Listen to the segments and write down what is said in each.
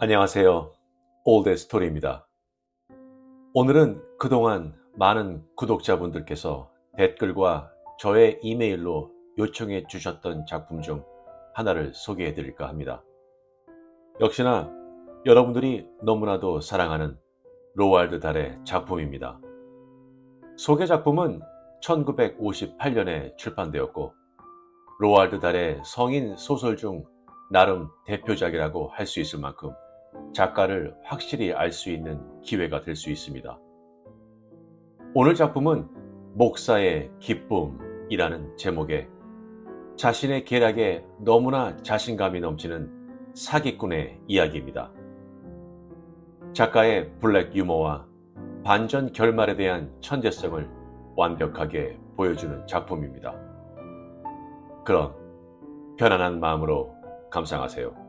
안녕하세요. 올드 스토리입니다. 오늘은 그동안 많은 구독자분들께서 댓글과 저의 이메일로 요청해 주셨던 작품 중 하나를 소개해 드릴까 합니다. 역시나 여러분들이 너무나도 사랑하는 로알드 달의 작품입니다. 소개 작품은 1958년에 출판되었고 로알드 달의 성인 소설 중 나름 대표작이라고 할 수 있을 만큼 작가를 확실히 알 수 있는 기회가 될 수 있습니다. 오늘 작품은 목사의 기쁨이라는 제목의 자신의 계략에 너무나 자신감이 넘치는 사기꾼의 이야기입니다. 작가의 블랙 유머와 반전 결말에 대한 천재성을 완벽하게 보여주는 작품입니다. 그럼 편안한 마음으로 감상하세요.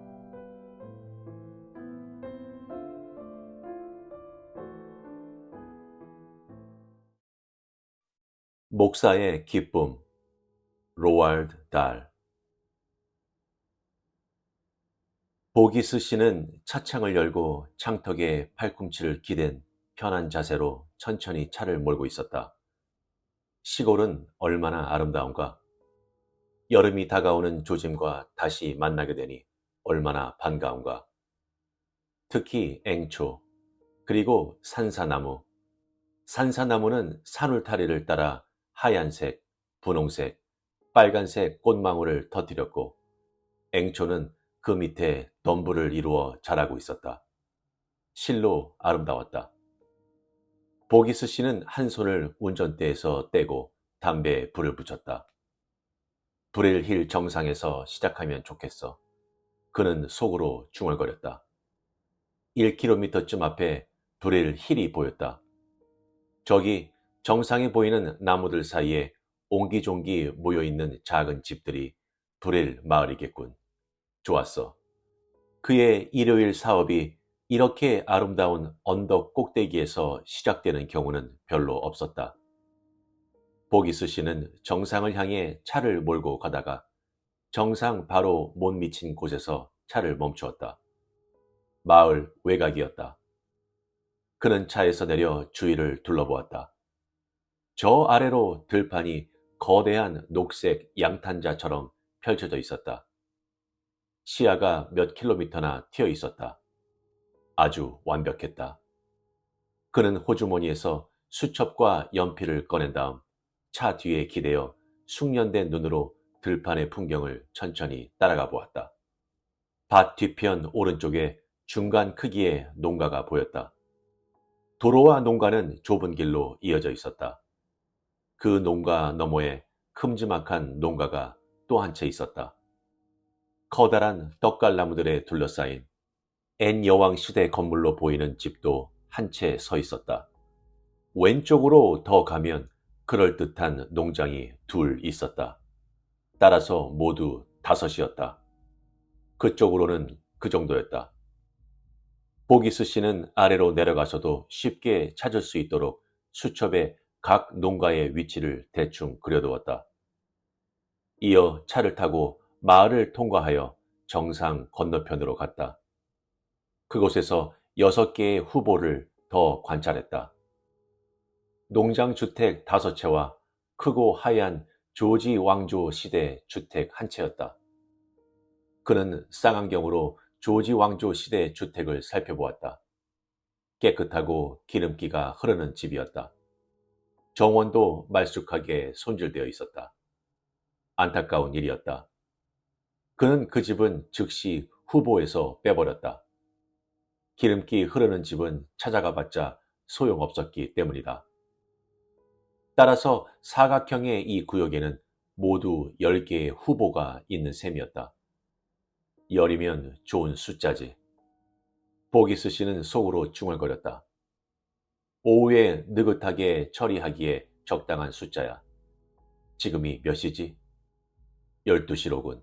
목사의 기쁨, 로알드 달. 보기스 씨는 차창을 열고 창턱에 팔꿈치를 기댄 편한 자세로 천천히 차를 몰고 있었다. 시골은 얼마나 아름다운가. 여름이 다가오는 조짐과 다시 만나게 되니 얼마나 반가운가. 특히 앵초, 그리고 산사나무. 산사나무는 산울타리를 따라 하얀색, 분홍색, 빨간색 꽃망울을 터뜨렸고 앵초는 그 밑에 덤불을 이루어 자라고 있었다. 실로 아름다웠다. 보기스 씨는 한 손을 운전대에서 떼고 담배에 불을 붙였다. 브릴 힐 정상에서 시작하면 좋겠어. 그는 속으로 중얼거렸다. 1km쯤 앞에 브릴 힐이 보였다. 저기 정상에 보이는 나무들 사이에 옹기종기 모여있는 작은 집들이 브릴 마을이겠군. 좋았어. 그의 일요일 사업이 이렇게 아름다운 언덕 꼭대기에서 시작되는 경우는 별로 없었다. 보기스 씨는 정상을 향해 차를 몰고 가다가 정상 바로 못 미친 곳에서 차를 멈추었다. 마을 외곽이었다. 그는 차에서 내려 주위를 둘러보았다. 저 아래로 들판이 거대한 녹색 양탄자처럼 펼쳐져 있었다. 시야가 몇 킬로미터나 튀어 있었다. 아주 완벽했다. 그는 호주머니에서 수첩과 연필을 꺼낸 다음 차 뒤에 기대어 숙련된 눈으로 들판의 풍경을 천천히 따라가 보았다. 밭 뒤편 오른쪽에 중간 크기의 농가가 보였다. 도로와 농가는 좁은 길로 이어져 있었다. 그 농가 너머에 큼지막한 농가가 또 한 채 있었다. 커다란 떡갈나무들에 둘러싸인 앤 여왕 시대 건물로 보이는 집도 한 채 서 있었다. 왼쪽으로 더 가면 그럴듯한 농장이 둘 있었다. 따라서 모두 5이었다. 그쪽으로는 그 정도였다. 보기스 씨는 아래로 내려가서도 쉽게 찾을 수 있도록 수첩에 각 농가의 위치를 대충 그려두었다. 이어 차를 타고 마을을 통과하여 정상 건너편으로 갔다. 그곳에서 6개의 후보를 더 관찰했다. 농장주택 5채와 크고 하얀 조지 왕조 시대 주택 한 채였다. 그는 쌍안경으로 조지 왕조 시대 주택을 살펴보았다. 깨끗하고 기름기가 흐르는 집이었다. 정원도 말쑥하게 손질되어 있었다. 안타까운 일이었다. 그는 그 집은 즉시 후보에서 빼버렸다. 기름기 흐르는 집은 찾아가봤자 소용없었기 때문이다. 따라서 사각형의 이 구역에는 모두 10개의 후보가 있는 셈이었다. 10이면 좋은 숫자지. 보기스 씨는 속으로 중얼거렸다. 오후에 느긋하게 처리하기에 적당한 숫자야. 지금이 몇 시지? 12시로군.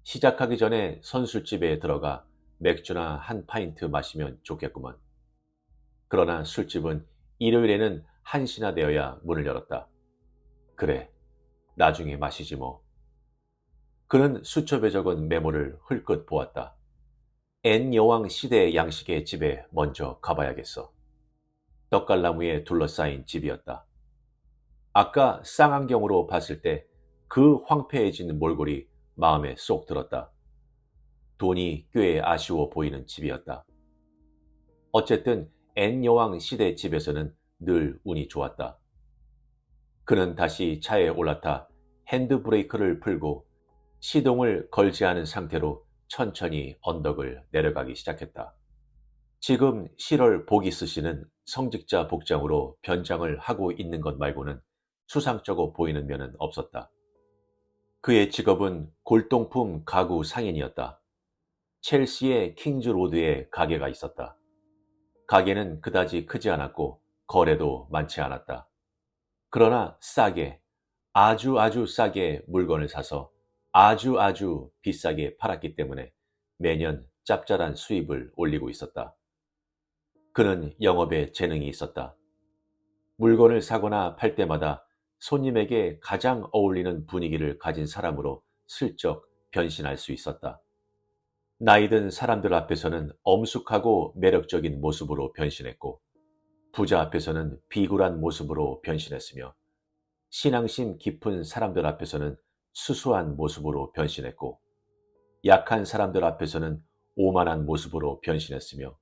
시작하기 전에 선술집에 들어가 맥주나 한 파인트 마시면 좋겠구먼. 그러나 술집은 일요일에는 1시나 되어야 문을 열었다. 그래, 나중에 마시지 뭐. 그는 수첩에 적은 메모를 흘끗 보았다. 앤 여왕 시대 양식의 집에 먼저 가봐야겠어. 떡갈나무에 둘러싸인 집이었다. 아까 쌍안경으로 봤을 때 그 황폐해진 몰골이 마음에 쏙 들었다. 돈이 꽤 아쉬워 보이는 집이었다. 어쨌든 앤 여왕 시대 집에서는 늘 운이 좋았다. 그는 다시 차에 올라타 핸드브레이크를 풀고 시동을 걸지 않은 상태로 천천히 언덕을 내려가기 시작했다. 지금 7월 보기스 씨는 성직자 복장으로 변장을 하고 있는 것 말고는 수상쩍어 보이는 면은 없었다. 그의 직업은 골동품 가구 상인이었다. 첼시의 킹즈 로드에 가게가 있었다. 가게는 그다지 크지 않았고 거래도 많지 않았다. 그러나 싸게, 아주 싸게 물건을 사서 아주 비싸게 팔았기 때문에 매년 짭짤한 수입을 올리고 있었다. 그는 영업에 재능이 있었다. 물건을 사거나 팔 때마다 손님에게 가장 어울리는 분위기를 가진 사람으로 슬쩍 변신할 수 있었다. 나이든 사람들 앞에서는 엄숙하고 매력적인 모습으로 변신했고, 부자 앞에서는 비굴한 모습으로 변신했으며, 신앙심 깊은 사람들 앞에서는 수수한 모습으로 변신했고, 약한 사람들 앞에서는 오만한 모습으로 변신했으며,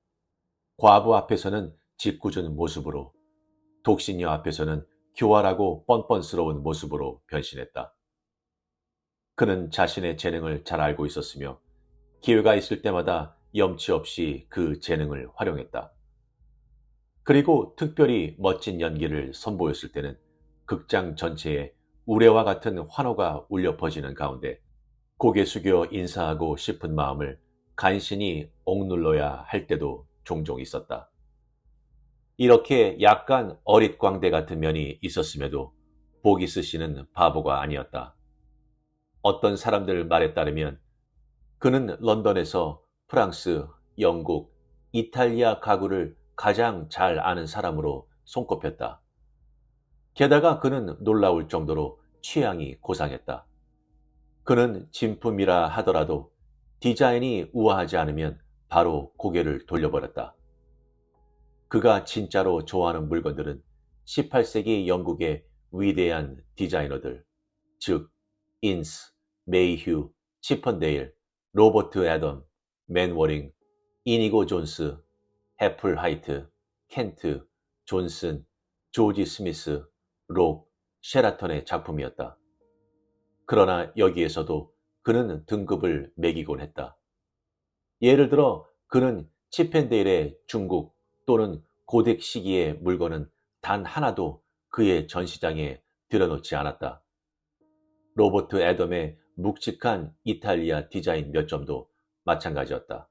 과부 앞에서는 짓궂은 모습으로, 독신녀 앞에서는 교활하고 뻔뻔스러운 모습으로 변신했다. 그는 자신의 재능을 잘 알고 있었으며 기회가 있을 때마다 염치 없이 그 재능을 활용했다. 그리고 특별히 멋진 연기를 선보였을 때는 극장 전체에 우레와 같은 환호가 울려 퍼지는 가운데 고개 숙여 인사하고 싶은 마음을 간신히 억눌러야 할 때도 종종 있었다. 이렇게 약간 어릿광대 같은 면이 있었음에도 보기스 씨는 바보가 아니었다. 어떤 사람들 말에 따르면 그는 런던에서 프랑스, 영국, 이탈리아 가구를 가장 잘 아는 사람으로 손꼽혔다. 게다가 그는 놀라울 정도로 취향이 고상했다. 그는 진품이라 하더라도 디자인이 우아하지 않으면 바로 고개를 돌려버렸다. 그가 진짜로 좋아하는 물건들은 18세기 영국의 위대한 디자이너들, 즉 인스, 메이휴, 치펀데일, 로버트 애덤, 맨워링, 이니고 존스, 해플 하이트, 켄트, 존슨, 조지 스미스, 록, 셰라턴의 작품이었다. 그러나 여기에서도 그는 등급을 매기곤 했다. 예를 들어 그는 치펜데일의 중국 또는 고딕 시기의 물건은 단 하나도 그의 전시장에 들여놓지 않았다. 로버트 애덤의 묵직한 이탈리아 디자인 몇 점도 마찬가지였다.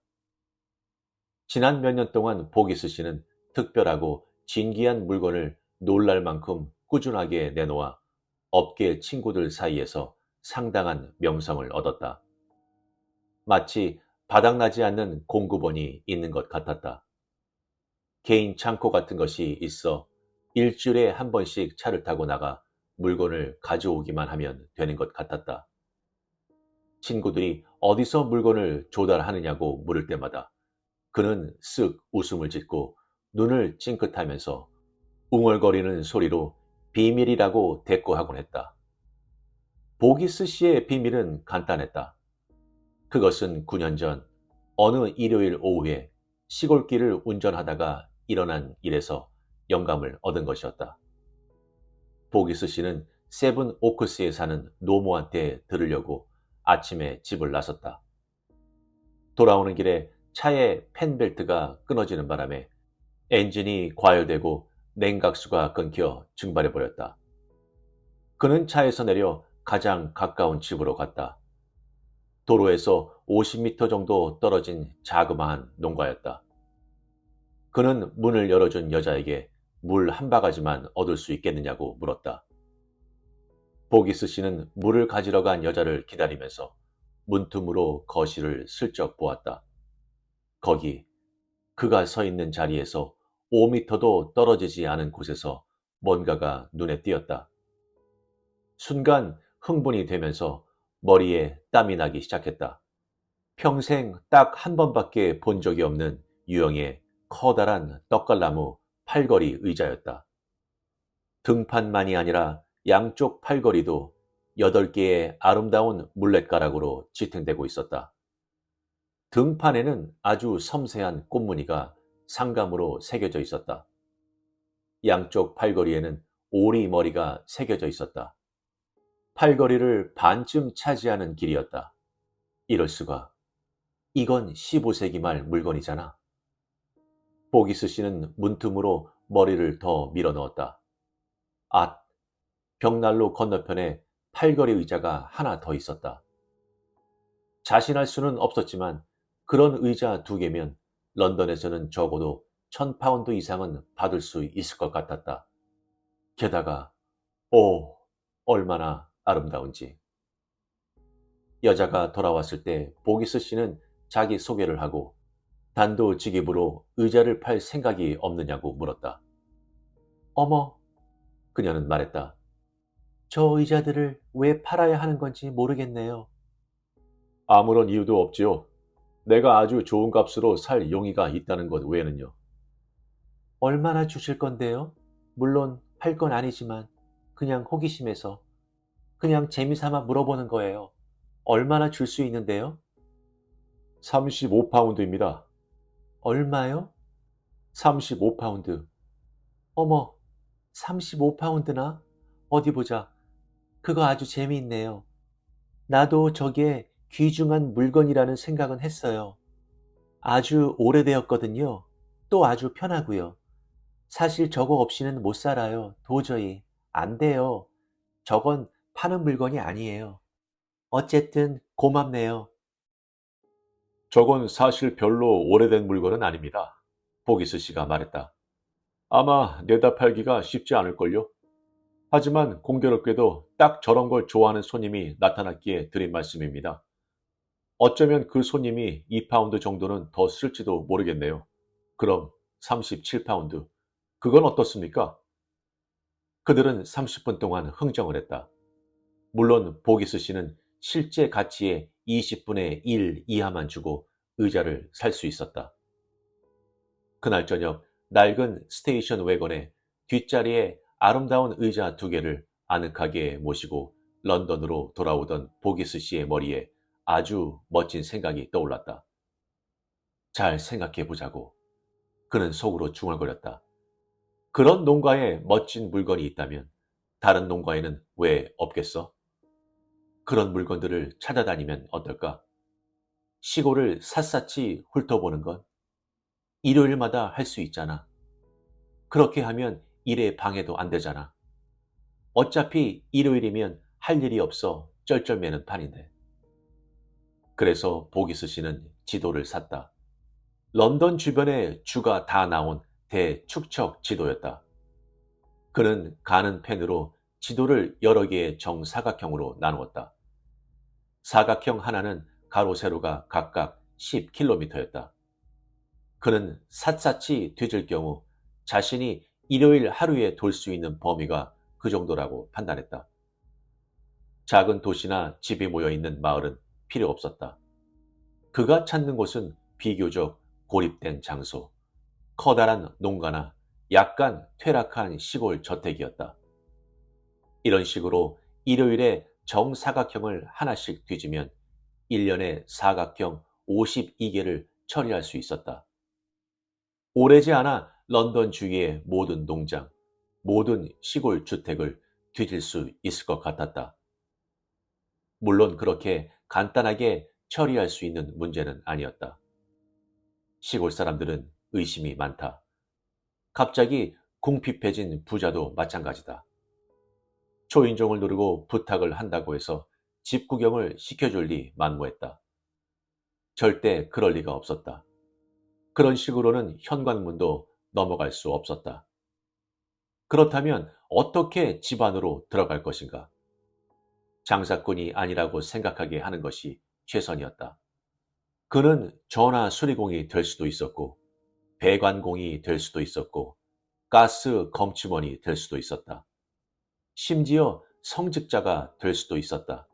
지난 몇 년 동안 보기스 씨는 특별하고 진귀한 물건을 놀랄 만큼 꾸준하게 내놓아 업계 친구들 사이에서 상당한 명성을 얻었다. 마치 바닥나지 않는 공급원이 있는 것 같았다. 개인 창고 같은 것이 있어 일주일에 한 번씩 차를 타고 나가 물건을 가져오기만 하면 되는 것 같았다. 친구들이 어디서 물건을 조달하느냐고 물을 때마다 그는 쓱 웃음을 짓고 눈을 찡긋하면서 웅얼거리는 소리로 비밀이라고 대꾸하곤 했다. 보기스 씨의 비밀은 간단했다. 그것은 9년 전 어느 일요일 오후에 시골길을 운전하다가 일어난 일에서 영감을 얻은 것이었다. 보기스 씨는 세븐 오크스에 사는 노모한테 들으려고 아침에 집을 나섰다. 돌아오는 길에 차의 펜벨트가 끊어지는 바람에 엔진이 과열되고 냉각수가 끊겨 증발해버렸다. 그는 차에서 내려 가장 가까운 집으로 갔다. 도로에서 50m 정도 떨어진 자그마한 농가였다. 그는 문을 열어준 여자에게 물 한 바가지만 얻을 수 있겠느냐고 물었다. 보기스 씨는 물을 가지러 간 여자를 기다리면서 문틈으로 거실을 슬쩍 보았다. 거기 그가 서 있는 자리에서 5m도 떨어지지 않은 곳에서 뭔가가 눈에 띄었다. 순간 흥분이 되면서 머리에 땀이 나기 시작했다. 평생 딱 한 번밖에 본 적이 없는 유형의 커다란 떡갈나무 팔걸이 의자였다. 등판만이 아니라 양쪽 팔걸이도 8개의 아름다운 물렛가락으로 지탱되고 있었다. 등판에는 아주 섬세한 꽃무늬가 상감으로 새겨져 있었다. 양쪽 팔걸이에는 오리 머리가 새겨져 있었다. 팔걸이를 반쯤 차지하는 길이었다. 이럴 수가. 이건 15세기 말 물건이잖아. 보기스 씨는 문틈으로 머리를 더 밀어 넣었다. 앗, 벽난로 건너편에 팔걸이 의자가 하나 더 있었다. 자신할 수는 없었지만 그런 의자 2개면 런던에서는 적어도 1000파운드 이상은 받을 수 있을 것 같았다. 게다가 얼마나 아름다운지. 여자가 돌아왔을 때 보기스 씨는 자기 소개를 하고 단도직입으로 의자를 팔 생각이 없느냐고 물었다. 어머, 그녀는 말했다. 저 의자들을 왜 팔아야 하는 건지 모르겠네요. 아무런 이유도 없지요. 내가 아주 좋은 값으로 살 용의가 있다는 것 외에는요. 얼마나 주실 건데요? 물론 팔 건 아니지만 그냥 호기심에서 그냥 재미삼아 물어보는 거예요. 얼마나 줄 수 있는데요? 35파운드입니다. 얼마요? 35파운드. 어머, 35파운드나? 어디 보자. 그거 아주 재미있네요. 나도 저게 귀중한 물건이라는 생각은 했어요. 아주 오래되었거든요. 또 아주 편하고요. 사실 저거 없이는 못 살아요. 도저히. 안 돼요. 저건 파는 물건이 아니에요. 어쨌든 고맙네요. 저건 사실 별로 오래된 물건은 아닙니다. 보기스 씨가 말했다. 아마 내다 팔기가 쉽지 않을걸요. 하지만 공교롭게도 딱 저런 걸 좋아하는 손님이 나타났기에 드린 말씀입니다. 어쩌면 그 손님이 2파운드 정도는 더 쓸지도 모르겠네요. 그럼 37파운드. 그건 어떻습니까? 그들은 30분 동안 흥정을 했다. 물론 보기스 씨는 실제 가치의 20분의 1 이하만 주고 의자를 살 수 있었다. 그날 저녁 낡은 스테이션 wä건에 뒷자리에 아름다운 의자 2개를 아늑하게 모시고 런던으로 돌아오던 보기스 씨의 머리에 아주 멋진 생각이 떠올랐다. 잘 생각해 보자고. 그는 속으로 중얼거렸다. 그런 농가에 멋진 물건이 있다면 다른 농가에는 왜 없겠어? 그런 물건들을 찾아다니면 어떨까? 시골을 샅샅이 훑어보는 건 일요일마다 할 수 있잖아. 그렇게 하면 일에 방해도 안 되잖아. 어차피 일요일이면 할 일이 없어 쩔쩔매는 판인데. 그래서 보기스 씨는 지도를 샀다. 런던 주변에 주가 다 나온 대축척 지도였다. 그는 가는 펜으로 지도를 여러 개의 정사각형으로 나누었다. 사각형 하나는 가로 세로가 각각 10km였다. 그는 샅샅이 뒤질 경우 자신이 일요일 하루에 돌 수 있는 범위가 그 정도라고 판단했다. 작은 도시나 집이 모여있는 마을은 필요 없었다. 그가 찾는 곳은 비교적 고립된 장소, 커다란 농가나 약간 퇴락한 시골 저택이었다. 이런 식으로 일요일에 정사각형을 하나씩 뒤지면 1년에 사각형 52개를 처리할 수 있었다. 오래지 않아 런던 주위의 모든 농장, 모든 시골 주택을 뒤질 수 있을 것 같았다. 물론 그렇게 간단하게 처리할 수 있는 문제는 아니었다. 시골 사람들은 의심이 많다. 갑자기 궁핍해진 부자도 마찬가지다. 초인종을 누르고 부탁을 한다고 해서 집 구경을 시켜줄 리 만무했다. 절대 그럴 리가 없었다. 그런 식으로는 현관문도 넘어갈 수 없었다. 그렇다면 어떻게 집 안으로 들어갈 것인가? 장사꾼이 아니라고 생각하게 하는 것이 최선이었다. 그는 전화 수리공이 될 수도 있었고, 배관공이 될 수도 있었고, 가스 검침원이 될 수도 있었다. 심지어 성직자가 될 수도 있었다.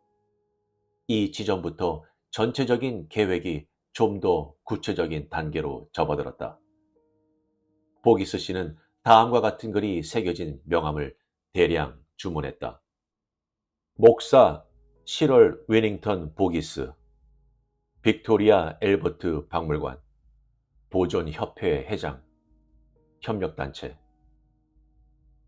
이 지점부터 전체적인 계획이 좀 더 구체적인 단계로 접어들었다. 보기스 씨는 다음과 같은 글이 새겨진 명함을 대량 주문했다. 목사 실월 웨닝턴 보기스, 빅토리아 엘버트 박물관, 보존협회 회장, 협력단체.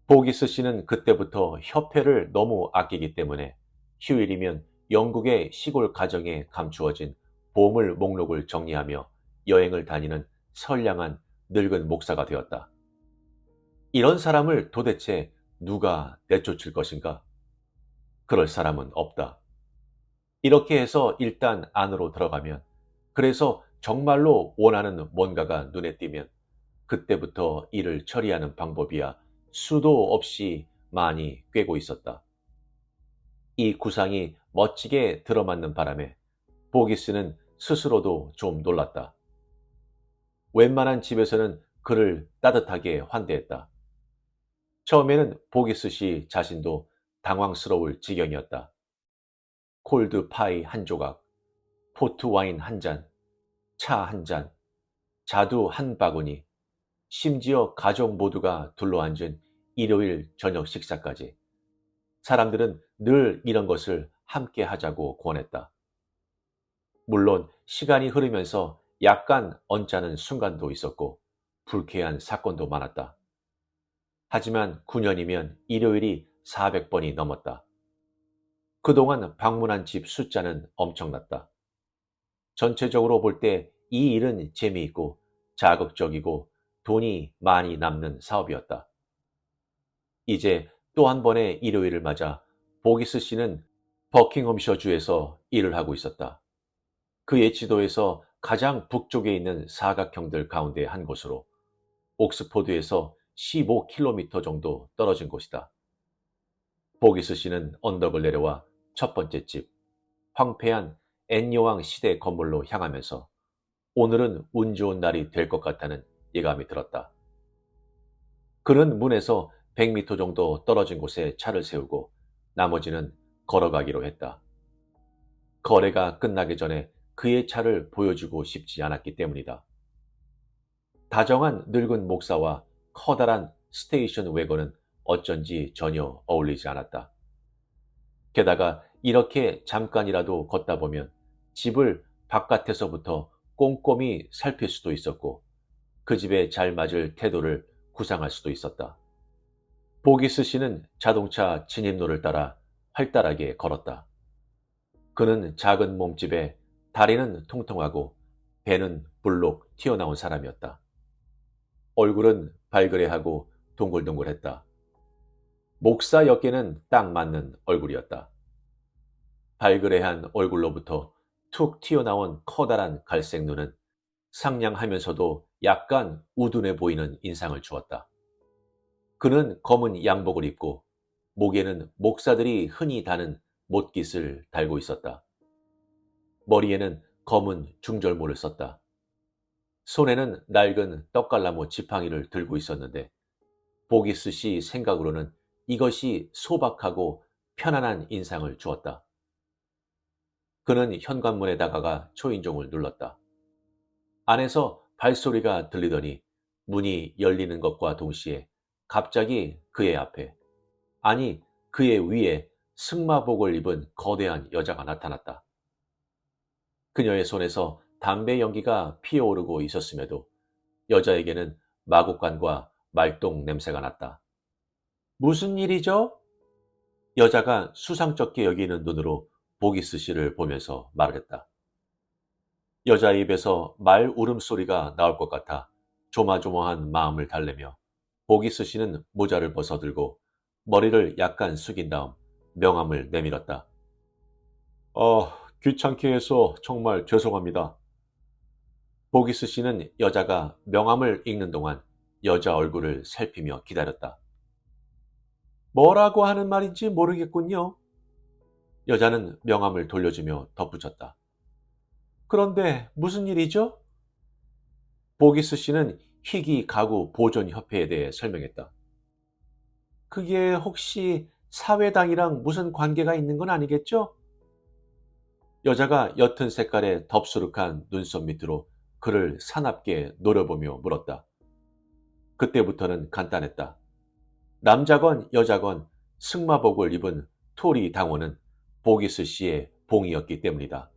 보기스 씨는 그때부터 협회를 너무 아끼기 때문에 휴일이면 영국의 시골 가정에 감추어진 보물 목록을 정리하며 여행을 다니는 선량한 늙은 목사가 되었다. 이런 사람을 도대체 누가 내쫓을 것인가? 그럴 사람은 없다. 이렇게 해서 일단 안으로 들어가면, 그래서 정말로 원하는 뭔가가 눈에 띄면 그때부터 일을 처리하는 방법이야 수도 없이 많이 꿰고 있었다. 이 구상이 멋지게 들어맞는 바람에 보기스는 스스로도 좀 놀랐다. 웬만한 집에서는 그를 따뜻하게 환대했다. 처음에는 보기스 씨 자신도 당황스러울 지경이었다. 콜드 파이 한 조각, 포트 와인 한 잔, 차 한 잔, 자두 한 바구니, 심지어 가족 모두가 둘러앉은 일요일 저녁 식사까지. 사람들은 늘 이런 것을 함께 하자고 권했다. 물론 시간이 흐르면서 약간 언짢은 순간도 있었고 불쾌한 사건도 많았다. 하지만 9년이면 일요일이 400번이 넘었다. 그동안 방문한 집 숫자는 엄청났다. 전체적으로 볼 때 이 일은 재미있고 자극적이고 돈이 많이 남는 사업이었다. 이제 또 한 번의 일요일을 맞아 보기스 씨는 버킹엄셔주에서 일을 하고 있었다. 그의 지도에서 가장 북쪽에 있는 사각형들 가운데 한 곳으로 옥스포드에서 15km 정도 떨어진 곳이다. 보기스 씨는 언덕을 내려와 첫 번째 집, 황폐한 앤여왕 시대 건물로 향하면서 오늘은 운 좋은 날이 될 것 같다는 예감이 들었다. 그는 문에서 100m 정도 떨어진 곳에 차를 세우고 나머지는 걸어가기로 했다. 거래가 끝나기 전에 그의 차를 보여주고 싶지 않았기 때문이다. 다정한 늙은 목사와 커다란 스테이션 웨건은 어쩐지 전혀 어울리지 않았다. 게다가 이렇게 잠깐이라도 걷다 보면 집을 바깥에서부터 꼼꼼히 살필 수도 있었고 그 집에 잘 맞을 태도를 구상할 수도 있었다. 보기스 씨는 자동차 진입로를 따라 활달하게 걸었다. 그는 작은 몸집에 다리는 통통하고 배는 불록 튀어나온 사람이었다. 얼굴은 발그레하고 동글동글했다. 목사 역계는 딱 맞는 얼굴이었다. 발그레한 얼굴로부터 툭 튀어나온 커다란 갈색 눈은 상냥하면서도 약간 우둔해 보이는 인상을 주었다. 그는 검은 양복을 입고 목에는 목사들이 흔히 다는 못깃을 달고 있었다. 머리에는 검은 중절모를 썼다. 손에는 낡은 떡갈나무 지팡이를 들고 있었는데 보기스 씨 생각으로는 이것이 소박하고 편안한 인상을 주었다. 그는 현관문에 다가가 초인종을 눌렀다. 안에서 발소리가 들리더니 문이 열리는 것과 동시에 갑자기 그의 앞에, 아니 그의 위에 승마복을 입은 거대한 여자가 나타났다. 그녀의 손에서 담배 연기가 피어오르고 있었음에도 여자에게는 마국간과 말똥 냄새가 났다. 무슨 일이죠? 여자가 수상쩍게 여기는 눈으로 보기스 씨를 보면서 말했다. 여자의 입에서 말 울음소리가 나올 것 같아 조마조마한 마음을 달래며 보기스 씨는 모자를 벗어들고 머리를 약간 숙인 다음 명함을 내밀었다. 귀찮게 해서 정말 죄송합니다. 보기스 씨는 여자가 명함을 읽는 동안 여자 얼굴을 살피며 기다렸다. 뭐라고 하는 말인지 모르겠군요. 여자는 명함을 돌려주며 덧붙였다. 그런데 무슨 일이죠? 보기스 씨는 희귀 가구 보존협회에 대해 설명했다. 그게 혹시 사회당이랑 무슨 관계가 있는 건 아니겠죠? 여자가 옅은 색깔의 덥수룩한 눈썹 밑으로 그를 사납게 노려보며 물었다. 그때부터는 간단했다. 남자건 여자건 승마복을 입은 토리 당원은 보기스 씨의 봉이었기 때문이다.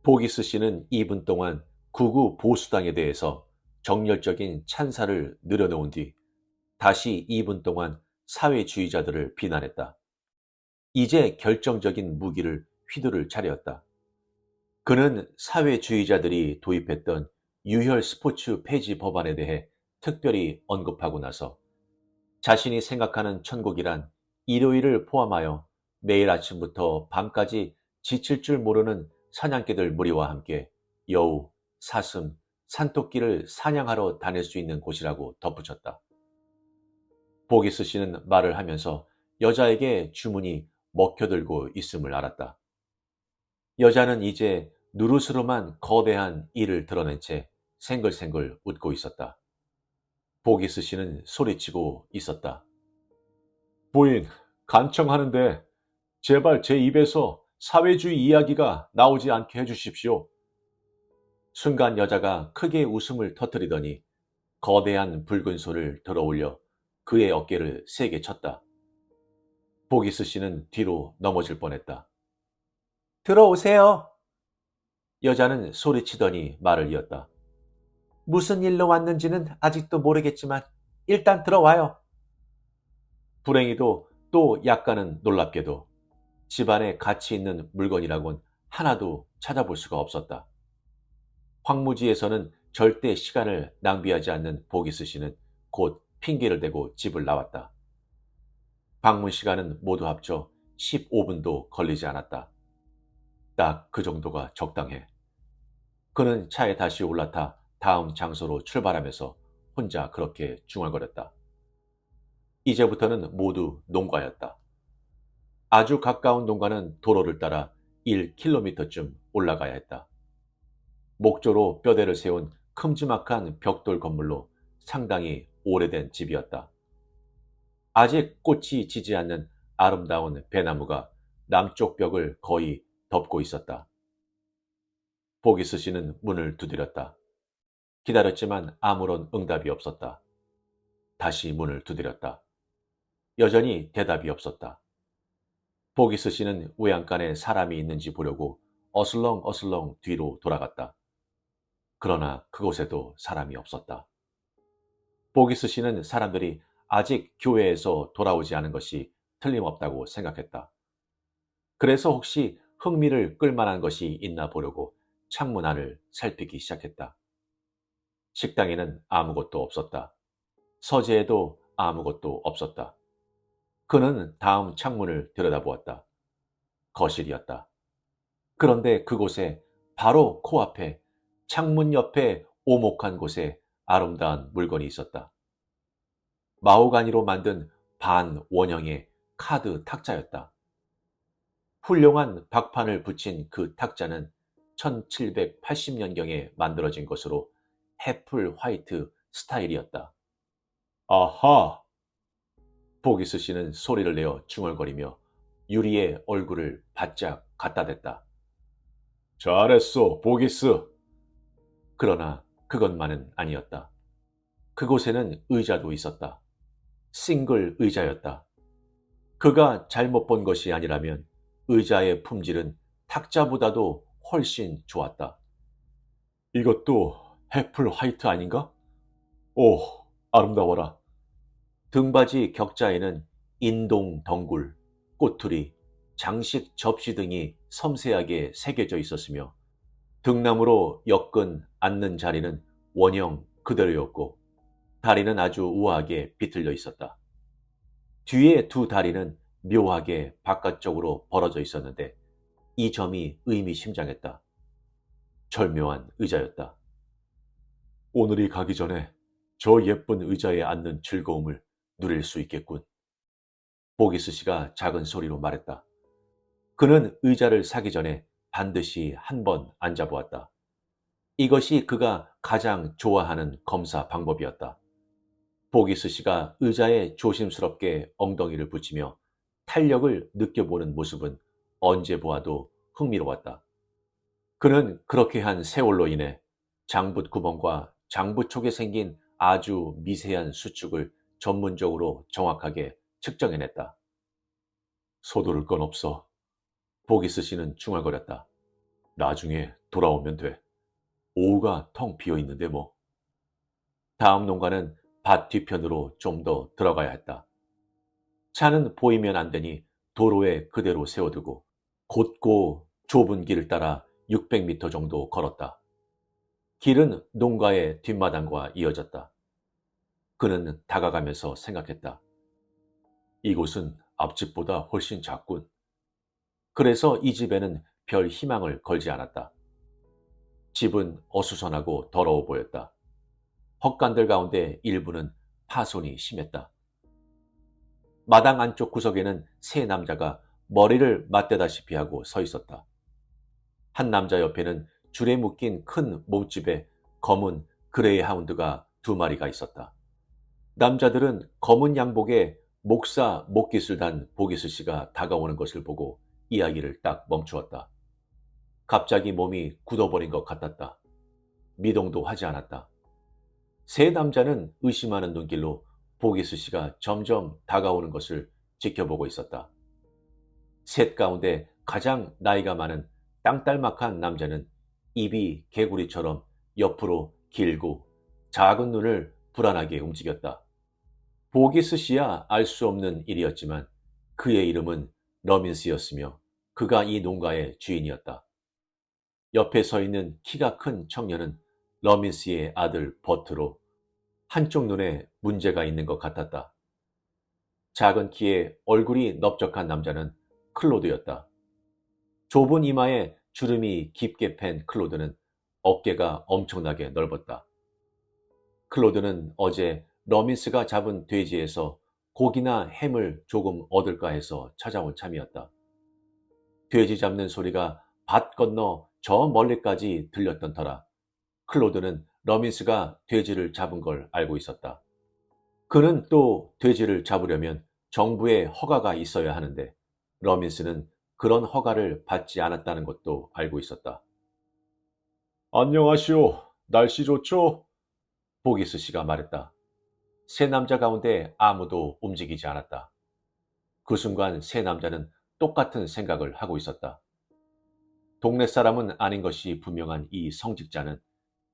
보기스 씨는 2분 동안 극우 보수당에 대해서 정열적인 찬사를 늘어놓은 뒤 다시 2분 동안 사회주의자들을 비난했다. 이제 결정적인 무기를 휘두를 차례였다. 그는 사회주의자들이 도입했던 유혈 스포츠 폐지 법안에 대해 특별히 언급하고 나서 자신이 생각하는 천국이란 일요일을 포함하여 매일 아침부터 밤까지 지칠 줄 모르는 사냥개들 무리와 함께 여우, 사슴, 산토끼를 사냥하러 다닐 수 있는 곳이라고 덧붙였다. 보기스 씨는 말을 하면서 여자에게 주문이 먹혀들고 있음을 알았다. 여자는 이제 누르스름한 거대한 이를 드러낸 채 생글생글 웃고 있었다. 보기스 씨는 소리치고 있었다. 부인, 간청하는데 제발 제 입에서 사회주의 이야기가 나오지 않게 해주십시오. 순간 여자가 크게 웃음을 터뜨리더니 거대한 붉은 손을 들어올려 그의 어깨를 세게 쳤다. 보기스 씨는 뒤로 넘어질 뻔했다. 들어오세요. 여자는 소리치더니 말을 이었다. 무슨 일로 왔는지는 아직도 모르겠지만 일단 들어와요. 불행히도 또 약간은 놀랍게도 집안에 가치 있는 물건이라곤 하나도 찾아볼 수가 없었다. 황무지에서는 절대 시간을 낭비하지 않는 보기스 씨는 곧 핑계를 대고 집을 나왔다. 방문 시간은 모두 합쳐 15분도 걸리지 않았다. 딱 그 정도가 적당해. 그는 차에 다시 올라타 다음 장소로 출발하면서 혼자 그렇게 중얼거렸다. 이제부터는 모두 농가였다. 아주 가까운 농가는 도로를 따라 1km쯤 올라가야 했다. 목조로 뼈대를 세운 큼지막한 벽돌 건물로 상당히 오래된 집이었다. 아직 꽃이 지지 않는 아름다운 배나무가 남쪽 벽을 거의 덮고 있었다. 보기스 씨는 문을 두드렸다. 기다렸지만 아무런 응답이 없었다. 다시 문을 두드렸다. 여전히 대답이 없었다. 보기스 씨는 외양간에 사람이 있는지 보려고 어슬렁어슬렁 뒤로 돌아갔다. 그러나 그곳에도 사람이 없었다. 보기스 씨는 사람들이 아직 교회에서 돌아오지 않은 것이 틀림없다고 생각했다. 그래서 혹시 흥미를 끌만한 것이 있나 보려고 창문 안을 살피기 시작했다. 식당에는 아무것도 없었다. 서재에도 아무것도 없었다. 그는 다음 창문을 들여다보았다. 거실이었다. 그런데 그곳에 바로 코앞에 창문 옆에 오목한 곳에 아름다운 물건이 있었다. 마호가니로 만든 반원형의 카드 탁자였다. 훌륭한 박판을 붙인 그 탁자는 1780년경에 만들어진 것으로 해플 화이트 스타일이었다. 아하! 보기스 씨는 소리를 내어 중얼거리며 유리에 얼굴을 바짝 갖다 댔다. 잘했어, 보기스. 그러나 그것만은 아니었다. 그곳에는 의자도 있었다. 싱글 의자였다. 그가 잘못 본 것이 아니라면 의자의 품질은 탁자보다도 훨씬 좋았다. 이것도 해플 화이트 아닌가? 오, 아름다워라. 등받이 격자에는 인동 덩굴, 꼬투리, 장식 접시 등이 섬세하게 새겨져 있었으며 등나무로 엮은 앉는 자리는 원형 그대로였고 다리는 아주 우아하게 비틀려 있었다. 뒤에 두 다리는 묘하게 바깥쪽으로 벌어져 있었는데 이 점이 의미심장했다. 절묘한 의자였다. 오늘이 가기 전에 저 예쁜 의자에 앉는 즐거움을 누릴 수 있겠군. 보기스 씨가 작은 소리로 말했다. 그는 의자를 사기 전에 반드시 한 번 앉아보았다. 이것이 그가 가장 좋아하는 검사 방법이었다. 보기스 씨가 의자에 조심스럽게 엉덩이를 붙이며 탄력을 느껴보는 모습은 언제 보아도 흥미로웠다. 그는 그렇게 한 세월로 인해 장부 구멍과 장부 촉에 생긴 아주 미세한 수축을 전문적으로 정확하게 측정해냈다. 서두를 건 없어. 보기스 씨는 중얼거렸다. 나중에 돌아오면 돼. 오후가 텅 비어 있는데 뭐. 다음 농가는 밭 뒤편으로 좀 더 들어가야 했다. 차는 보이면 안 되니 도로에 그대로 세워두고 곧고 좁은 길을 따라 600m 정도 걸었다. 길은 농가의 뒷마당과 이어졌다. 그는 다가가면서 생각했다. 이곳은 앞집보다 훨씬 작군. 그래서 이 집에는 별 희망을 걸지 않았다. 집은 어수선하고 더러워 보였다. 헛간들 가운데 일부는 파손이 심했다. 마당 안쪽 구석에는 세 남자가 머리를 맞대다시피 하고 서 있었다. 한 남자 옆에는 줄에 묶인 큰 몸집에 검은 그레이 하운드가 두 마리가 있었다. 남자들은 검은 양복에 목사 목깃을 단 보기스 씨가 다가오는 것을 보고 이야기를 딱 멈추었다. 갑자기 몸이 굳어버린 것 같았다. 미동도 하지 않았다. 세 남자는 의심하는 눈길로 보기스 씨가 점점 다가오는 것을 지켜보고 있었다. 셋 가운데 가장 나이가 많은 땅딸막한 남자는 입이 개구리처럼 옆으로 길고 작은 눈을 불안하게 움직였다. 보기스 씨야 알 수 없는 일이었지만 그의 이름은 러민스였으며 그가 이 농가의 주인이었다. 옆에 서 있는 키가 큰 청년은 러민스의 아들 버트로 한쪽 눈에 문제가 있는 것 같았다. 작은 키에 얼굴이 넓적한 남자는 클로드였다. 좁은 이마에 주름이 깊게 팬 클로드는 어깨가 엄청나게 넓었다. 클로드는 어제 러민스가 잡은 돼지에서 고기나 햄을 조금 얻을까 해서 찾아온 참이었다. 돼지 잡는 소리가 밭 건너 저 멀리까지 들렸던 터라 클로드는 러민스가 돼지를 잡은 걸 알고 있었다. 그는 또 돼지를 잡으려면 정부의 허가가 있어야 하는데 러민스는 그런 허가를 받지 않았다는 것도 알고 있었다. 안녕하시오. 날씨 좋죠? 보기스 씨가 말했다. 세 남자 가운데 아무도 움직이지 않았다. 그 순간 세 남자는 똑같은 생각을 하고 있었다. 동네 사람은 아닌 것이 분명한 이 성직자는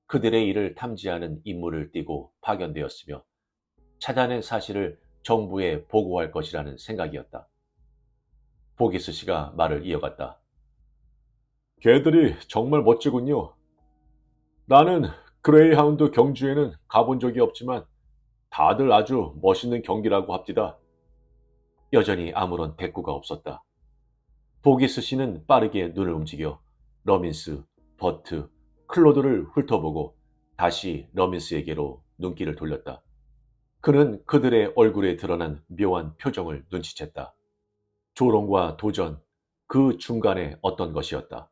그들의 일을 탐지하는 임무를 띠고 파견되었으며 찾아낸 사실을 정부에 보고할 것이라는 생각이었다. 보기스 씨가 말을 이어갔다. 개들이 정말 멋지군요. 나는 그레이하운드 경주에는 가본 적이 없지만 다들 아주 멋있는 경기라고 합디다. 여전히 아무런 대꾸가 없었다. 보기스 씨는 빠르게 눈을 움직여 러민스, 버트, 클로드를 훑어보고 다시 러민스에게로 눈길을 돌렸다. 그는 그들의 얼굴에 드러난 묘한 표정을 눈치챘다. 조롱과 도전, 그 중간에 어떤 것이었다.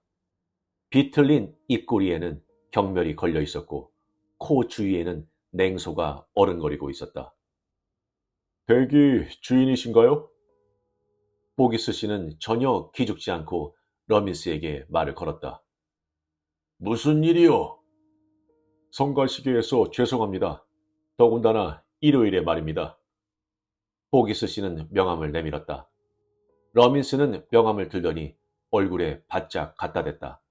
비틀린 입꼬리에는 경멸이 걸려 있었고 코 주위에는 냉소가 어른거리고 있었다. 댁이 주인이신가요? 보기스 씨는 전혀 기죽지 않고 러민스에게 말을 걸었다. 무슨 일이요? 성가시게해서 죄송합니다. 더군다나 일요일에 말입니다. 보기스 씨는 명함을 내밀었다. 러민스는 명함을 들더니 얼굴에 바짝 갖다 댔다.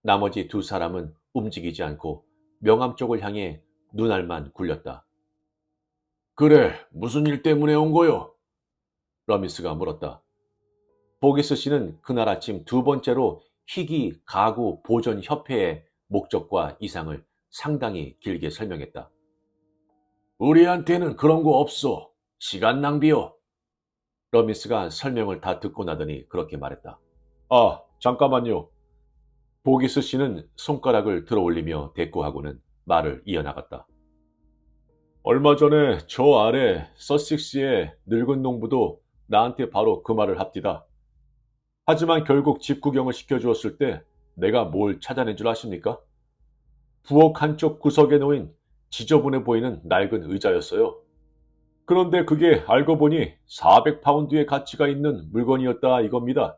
나머지 두 사람은 움직이지 않고 명함 쪽을 향해 눈알만 굴렸다. 그래, 무슨 일 때문에 온 거요? 러민스가 물었다. 보기스 씨는 그날 아침 두 번째로 희귀 가구 보존 협회의 목적과 이상을 상당히 길게 설명했다. 우리한테는 그런 거 없어. 시간 낭비요. 러민스가 설명을 다 듣고 나더니 그렇게 말했다. 아, 잠깐만요. 보기스 씨는 손가락을 들어 올리며 대꾸하고는 말을 이어나갔다. 얼마 전에 저 아래 서식스의 늙은 농부도 나한테 바로 그 말을 합디다. 하지만 결국 집 구경을 시켜주었을 때 내가 뭘 찾아낸 줄 아십니까? 부엌 한쪽 구석에 놓인 지저분해 보이는 낡은 의자였어요. 그런데 그게 알고 보니 400파운드의 가치가 있는 물건이었다 이겁니다.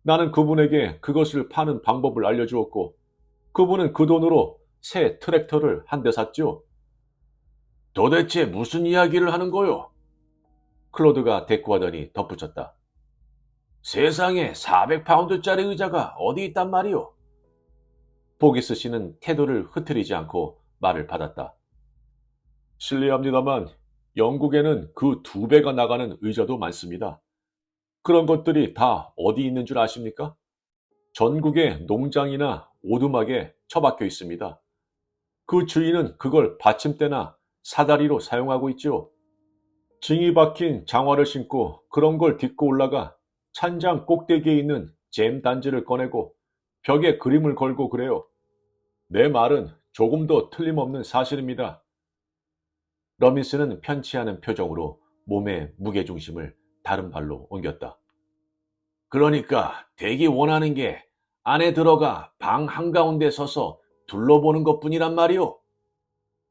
나는 그분에게 그것을 파는 방법을 알려주었고 그분은 그 돈으로 새 트랙터를 한 대 샀죠. 도대체 무슨 이야기를 하는 거요? 클로드가 대꾸하더니 덧붙였다. 세상에 400파운드짜리 의자가 어디 있단 말이오? 보기스 씨는 태도를 흐트리지 않고 말을 받았다. 실례합니다만 영국에는 그 2배가 나가는 의자도 많습니다. 그런 것들이 다 어디 있는 줄 아십니까? 전국의 농장이나 오두막에 처박혀 있습니다. 그 주인은 그걸 받침대나 사다리로 사용하고 있죠. 징이 박힌 장화를 신고 그런 걸 딛고 올라가 찬장 꼭대기에 있는 잼 단지를 꺼내고 벽에 그림을 걸고 그래요. 내 말은 조금도 틀림없는 사실입니다. 러민스는 편치 않은 표정으로 몸의 무게중심을 다른 발로 옮겼다. 그러니까 되기 원하는 게 안에 들어가 방 한가운데 서서 둘러보는 것뿐이란 말이오.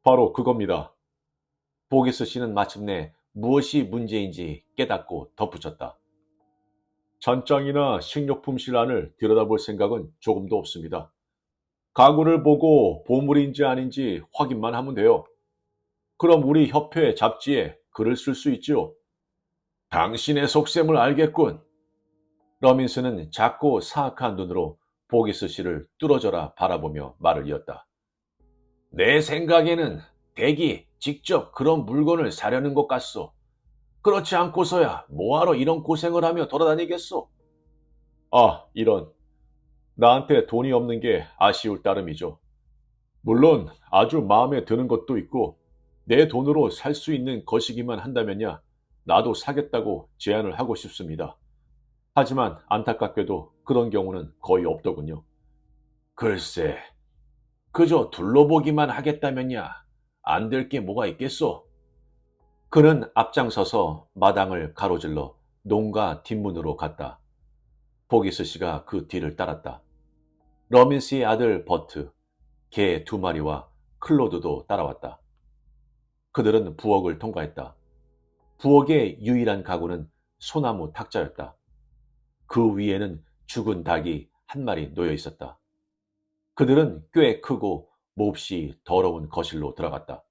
바로 그겁니다. 보기스 씨는 마침내 무엇이 문제인지 깨닫고 덧붙였다. 잔장이나 식료품실 안을 들여다볼 생각은 조금도 없습니다. 가구를 보고 보물인지 아닌지 확인만 하면 돼요. 그럼 우리 협회 잡지에 글을 쓸 수 있지요. 당신의 속셈을 알겠군. 러민스는 작고 사악한 눈으로 보기스 씨를 뚫어져라 바라보며 말을 이었다. 내 생각에는 댁이 직접 그런 물건을 사려는 것 같소. 그렇지 않고서야 뭐하러 이런 고생을 하며 돌아다니겠소? 아, 이런. 나한테 돈이 없는 게 아쉬울 따름이죠. 물론 아주 마음에 드는 것도 있고 내 돈으로 살 수 있는 것이기만 한다면야 나도 사겠다고 제안을 하고 싶습니다. 하지만 안타깝게도 그런 경우는 거의 없더군요. 글쎄, 그저 둘러보기만 하겠다면야 안 될 게 뭐가 있겠소? 그는 앞장서서 마당을 가로질러 농가 뒷문으로 갔다. 보기스 씨가 그 뒤를 따랐다. 러민스의 아들 버트, 개 2마리와 클로드도 따라왔다. 그들은 부엌을 통과했다. 부엌의 유일한 가구는 소나무 탁자였다. 그 위에는 죽은 닭이 1마리 놓여 있었다. 그들은 꽤 크고 몹시 더러운 거실로 들어갔다.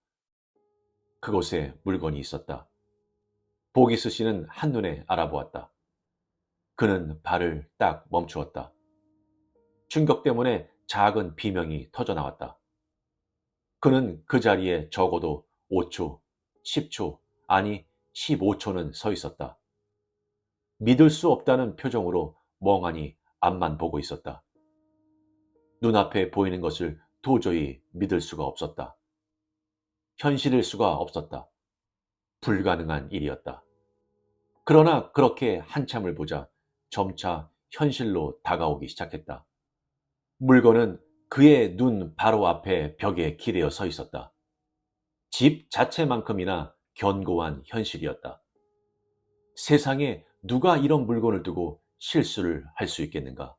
그곳에 물건이 있었다. 보기스 씨는 한눈에 알아보았다. 그는 발을 딱 멈추었다. 충격 때문에 작은 비명이 터져나왔다. 그는 그 자리에 적어도 5초, 10초, 아니 15초는 서 있었다. 믿을 수 없다는 표정으로 멍하니 앞만 보고 있었다. 눈앞에 보이는 것을 도저히 믿을 수가 없었다. 현실일 수가 없었다. 불가능한 일이었다. 그러나 그렇게 한참을 보자 점차 현실로 다가오기 시작했다. 물건은 그의 눈 바로 앞에 벽에 기대어 서 있었다. 집 자체만큼이나 견고한 현실이었다. 세상에 누가 이런 물건을 두고 실수를 할 수 있겠는가?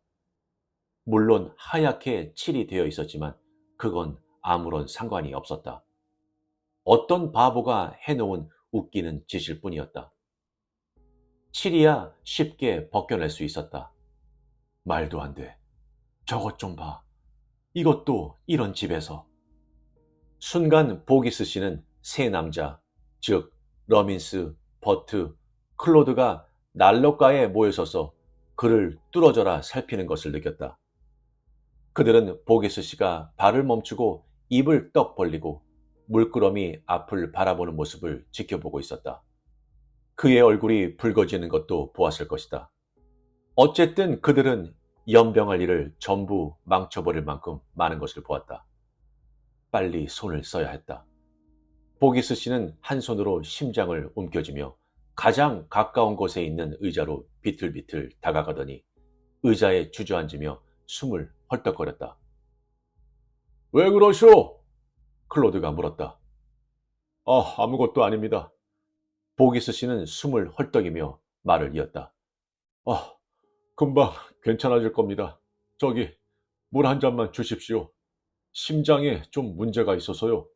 물론 하얗게 칠이 되어 있었지만 그건 아무런 상관이 없었다. 어떤 바보가 해놓은 웃기는 짓일 뿐이었다. 칠이야 쉽게 벗겨낼 수 있었다. 말도 안 돼. 저것 좀 봐. 이것도 이런 집에서. 순간 보기스 씨는 세 남자, 즉 러민스, 버트, 클로드가 난로가에 모여서서 그를 뚫어져라 살피는 것을 느꼈다. 그들은 보기스 씨가 발을 멈추고 입을 떡 벌리고 물끄러미 앞을 바라보는 모습을 지켜보고 있었다. 그의 얼굴이 붉어지는 것도 보았을 것이다. 어쨌든 그들은 연병할 일을 전부 망쳐버릴 만큼 많은 것을 보았다. 빨리 손을 써야 했다. 보기스 씨는 한 손으로 심장을 움켜쥐며 가장 가까운 곳에 있는 의자로 비틀비틀 다가가더니 의자에 주저앉으며 숨을 헐떡거렸다. 왜 그러시오? 클로드가 물었다. 아무것도 아닙니다. 보기스 씨는 숨을 헐떡이며 말을 이었다. 아, 금방 괜찮아질 겁니다. 저기, 물 한 잔만 주십시오. 심장에 좀 문제가 있어서요.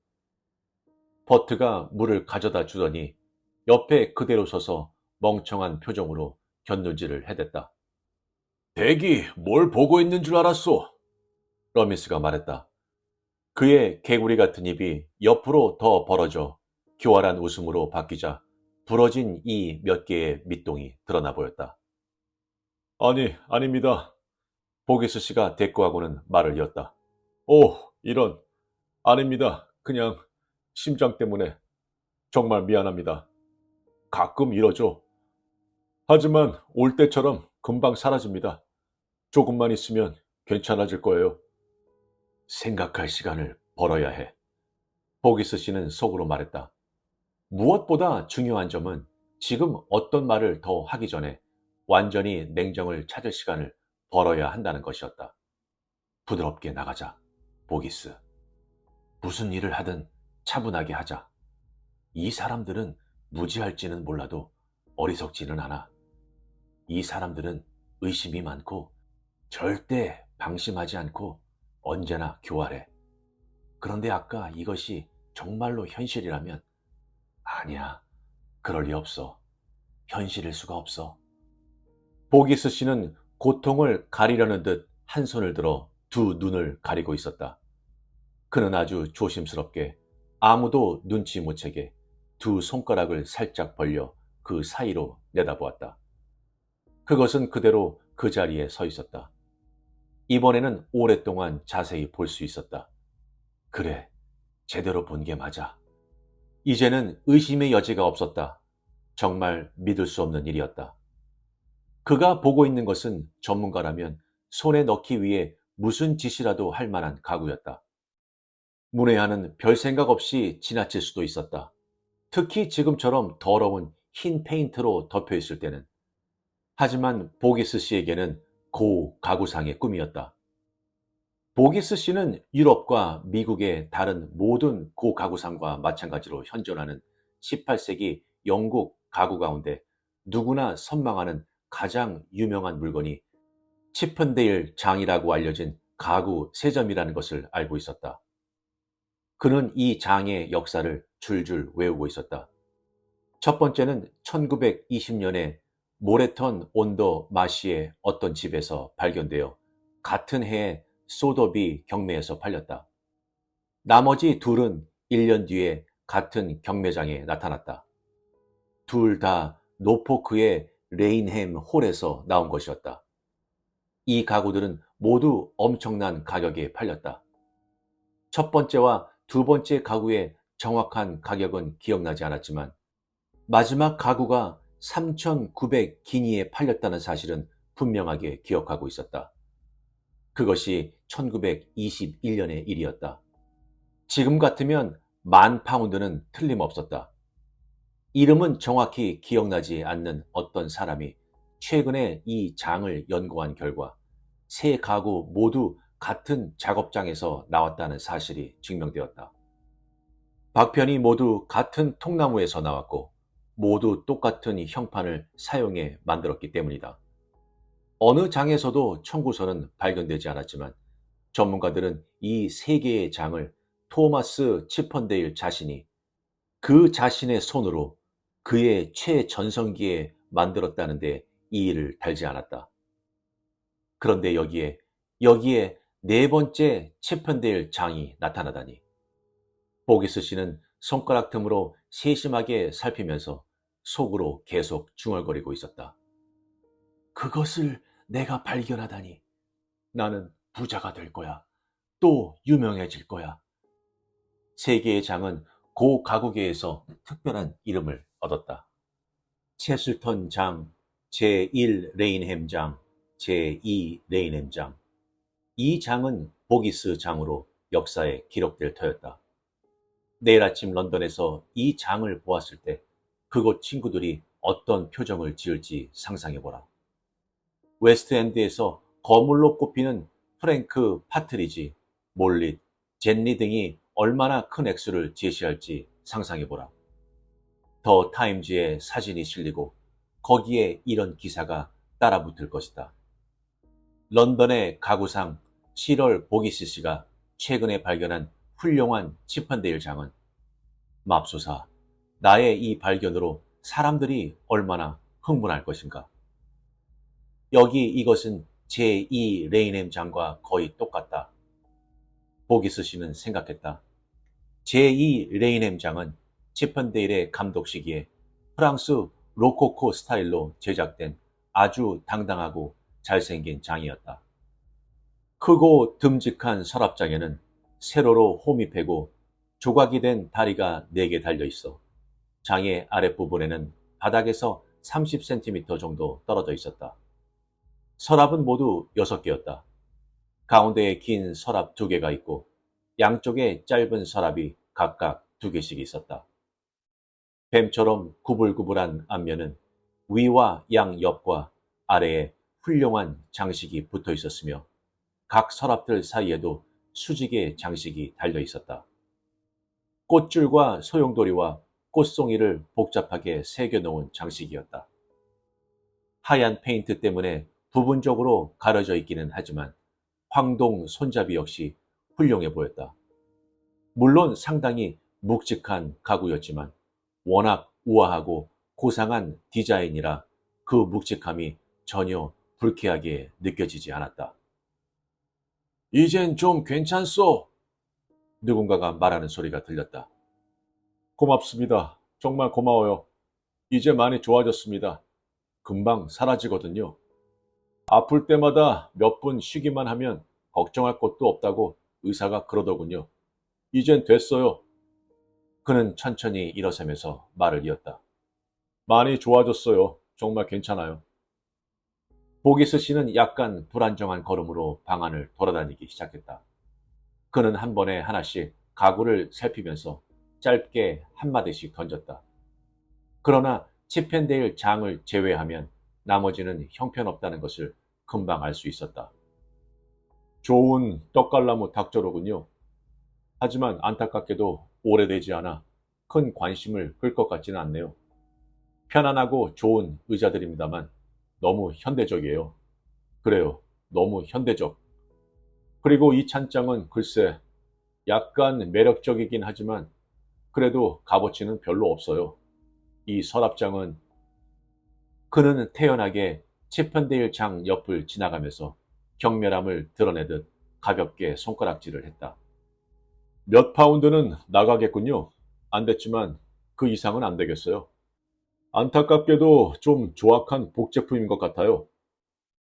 버트가 물을 가져다 주더니 옆에 그대로 서서 멍청한 표정으로 곁눈질을 해댔다. 댁이 뭘 보고 있는 줄 알았소? 러미스가 말했다. 그의 개구리 같은 입이 옆으로 더 벌어져 교활한 웃음으로 바뀌자 부러진 이 몇 개의 밑동이 드러나 보였다. 아니, 아닙니다. 보기스 씨가 대꾸하고는 말을 이었다. 오, 이런. 아닙니다. 그냥 심장 때문에 정말 미안합니다. 가끔 이러죠. 하지만 올 때처럼 금방 사라집니다. 조금만 있으면 괜찮아질 거예요. 생각할 시간을 벌어야 해. 보기스 씨는 속으로 말했다. 무엇보다 중요한 점은 지금 어떤 말을 더 하기 전에 완전히 냉정을 찾을 시간을 벌어야 한다는 것이었다. 부드럽게 나가자, 보기스. 무슨 일을 하든 차분하게 하자. 이 사람들은 무지할지는 몰라도 어리석지는 않아. 이 사람들은 의심이 많고 절대 방심하지 않고 언제나 교활해. 그런데 아까 이것이 정말로 현실이라면 아니야. 그럴 리 없어. 현실일 수가 없어. 보기스 씨는 고통을 가리려는 듯 한 손을 들어 두 눈을 가리고 있었다. 그는 아주 조심스럽게 아무도 눈치 못 채게 두 손가락을 살짝 벌려 그 사이로 내다보았다. 그것은 그대로 그 자리에 서 있었다. 이번에는 오랫동안 자세히 볼 수 있었다. 그래, 제대로 본 게 맞아. 이제는 의심의 여지가 없었다. 정말 믿을 수 없는 일이었다. 그가 보고 있는 것은 전문가라면 손에 넣기 위해 무슨 짓이라도 할 만한 가구였다. 문외한은 별 생각 없이 지나칠 수도 있었다. 특히 지금처럼 더러운 흰 페인트로 덮여 있을 때는. 하지만 보기스 씨에게는 고 가구상의 꿈이었다. 보기스 씨는 유럽과 미국의 다른 모든 고 가구상과 마찬가지로 현존하는 18세기 영국 가구 가운데 누구나 선망하는 가장 유명한 물건이 치픈데일 장이라고 알려진 가구 세점이라는 것을 알고 있었다. 그는 이 장의 역사를 줄줄 외우고 있었다. 첫 번째는 1920년에 모레턴 온더 마시의 어떤 집에서 발견되어 같은 해에 소더비 경매에서 팔렸다. 나머지 둘은 1년 뒤에 같은 경매장에 나타났다. 둘 다 노포크의 레인햄 홀에서 나온 것이었다. 이 가구들은 모두 엄청난 가격에 팔렸다. 첫 번째와 두 번째 가구의 정확한 가격은 기억나지 않았지만 마지막 가구가 3,900기니에 팔렸다는 사실은 분명하게 기억하고 있었다. 그것이 1921년의 일이었다. 지금 같으면 10,000파운드는 틀림없었다. 이름은 정확히 기억나지 않는 어떤 사람이 최근에 이 장을 연구한 결과 세 가구 모두 같은 작업장에서 나왔다는 사실이 증명되었다. 박편이 모두 같은 통나무에서 나왔고 모두 똑같은 형판을 사용해 만들었기 때문이다. 어느 장에서도 청구서는 발견되지 않았지만 전문가들은 이 세 개의 장을 토마스 치펀데일 자신이 그 자신의 손으로 그의 최전성기에 만들었다는데 이의를 달지 않았다. 그런데 여기에 네 번째 치펀데일 장이 나타나다니. 보기스 씨는 손가락 틈으로 세심하게 살피면서 속으로 계속 중얼거리고 있었다. 그것을 내가 발견하다니. 나는 부자가 될 거야. 또 유명해질 거야. 세계의 장은 고 가구계에서 특별한 이름을 얻었다. 체슬턴 장, 제1 레인햄 장, 제2 레인햄 장. 이 장은 보기스 장으로 역사에 기록될 터였다. 내일 아침 런던에서 이 장을 보았을 때 그곳 친구들이 어떤 표정을 지을지 상상해보라. 웨스트엔드에서 거물로 꼽히는 프랭크 파트리지, 몰릿, 젠리 등이 얼마나 큰 액수를 제시할지 상상해보라. 더 타임즈에 사진이 실리고 거기에 이런 기사가 따라붙을 것이다. 런던의 가구상 7월 보기스 씨가 최근에 발견한 훌륭한 치판데일 장은 맙소사, 나의 이 발견으로 사람들이 얼마나 흥분할 것인가. 여기 이것은 제2 레이넴 장과 거의 똑같다. 보기스 씨는 생각했다. 제2 레이넴 장은 치펀데일의 감독 시기에 프랑스 로코코 스타일로 제작된 아주 당당하고 잘생긴 장이었다. 크고 듬직한 서랍장에는 세로로 홈이 패고 조각이 된 다리가 4개 달려 있어 장의 아랫부분에는 바닥에서 30cm 정도 떨어져 있었다. 서랍은 모두 6개였다. 가운데에 긴 서랍 2개가 있고 양쪽에 짧은 서랍이 각각 2개씩 있었다. 뱀처럼 구불구불한 앞면은 위와 양 옆과 아래에 훌륭한 장식이 붙어 있었으며 각 서랍들 사이에도 수직의 장식이 달려 있었다. 꽃줄과 소용돌이와 꽃송이를 복잡하게 새겨 놓은 장식이었다. 하얀 페인트 때문에 부분적으로 가려져 있기는 하지만 황동 손잡이 역시 훌륭해 보였다. 물론 상당히 묵직한 가구였지만 워낙 우아하고 고상한 디자인이라 그 묵직함이 전혀 불쾌하게 느껴지지 않았다. 이젠 좀 괜찮소? 누군가가 말하는 소리가 들렸다. 고맙습니다. 정말 고마워요. 이제 많이 좋아졌습니다. 금방 사라지거든요. 아플 때마다 몇 분 쉬기만 하면 걱정할 것도 없다고 의사가 그러더군요. 이젠 됐어요. 그는 천천히 일어서면서 말을 이었다. 많이 좋아졌어요. 정말 괜찮아요. 보기스 씨는 약간 불안정한 걸음으로 방 안을 돌아다니기 시작했다. 그는 한 번에 하나씩 가구를 살피면서 짧게 한마디씩 던졌다. 그러나 치펜데일 장을 제외하면 나머지는 형편없다는 것을 금방 알 수 있었다. 좋은 떡갈나무 닥저로군요. 하지만 안타깝게도 오래되지 않아 큰 관심을 끌 것 같지는 않네요. 편안하고 좋은 의자들입니다만 너무 현대적이에요. 그래요. 너무 현대적. 그리고 이 찬장은 글쎄 약간 매력적이긴 하지만 그래도 값어치는 별로 없어요. 이 서랍장은 그는 태연하게 치펜데일 장 옆을 지나가면서 경멸함을 드러내듯 가볍게 손가락질을 했다. 몇 파운드는 나가겠군요. 안 됐지만 그 이상은 안 되겠어요. 안타깝게도 좀 조악한 복제품인 것 같아요.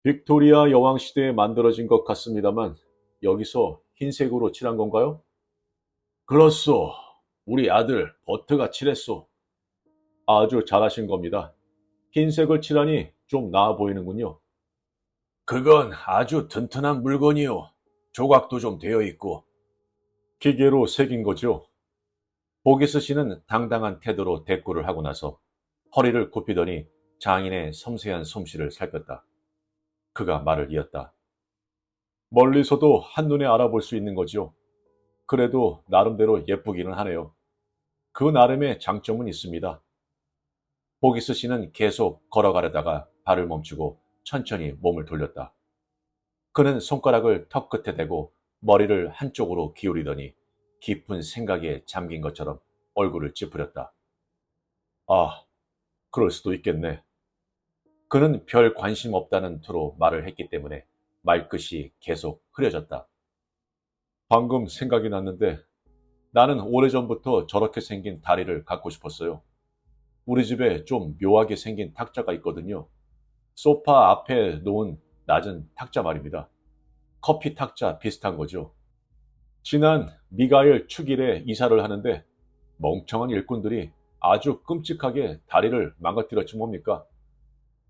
빅토리아 여왕 시대에 만들어진 것 같습니다만 여기서 흰색으로 칠한 건가요? 그렇소. 우리 아들 버트가 칠했소. 아주 잘하신 겁니다. 흰색을 칠하니 좀 나아 보이는군요. 그건 아주 튼튼한 물건이요. 조각도 좀 되어 있고. 기계로 새긴 거죠. 보기스 씨는 당당한 태도로 대꾸를 하고 나서 허리를 굽히더니 장인의 섬세한 솜씨를 살폈다. 그가 말을 이었다. 멀리서도 한눈에 알아볼 수 있는 거지요. 그래도 나름대로 예쁘기는 하네요. 그 나름의 장점은 있습니다. 보기스 씨는 계속 걸어가려다가 발을 멈추고 천천히 몸을 돌렸다. 그는 손가락을 턱 끝에 대고 머리를 한쪽으로 기울이더니 깊은 생각에 잠긴 것처럼 얼굴을 찌푸렸다. 아, 그럴 수도 있겠네. 그는 별 관심 없다는 투로 말을 했기 때문에 말끝이 계속 흐려졌다. 방금 생각이 났는데 나는 오래전부터 저렇게 생긴 다리를 갖고 싶었어요. 우리 집에 좀 묘하게 생긴 탁자가 있거든요. 소파 앞에 놓은 낮은 탁자 말입니다. 커피 탁자 비슷한 거죠. 지난 미가엘 축일에 이사를 하는데 멍청한 일꾼들이 아주 끔찍하게 다리를 망가뜨렸지 뭡니까?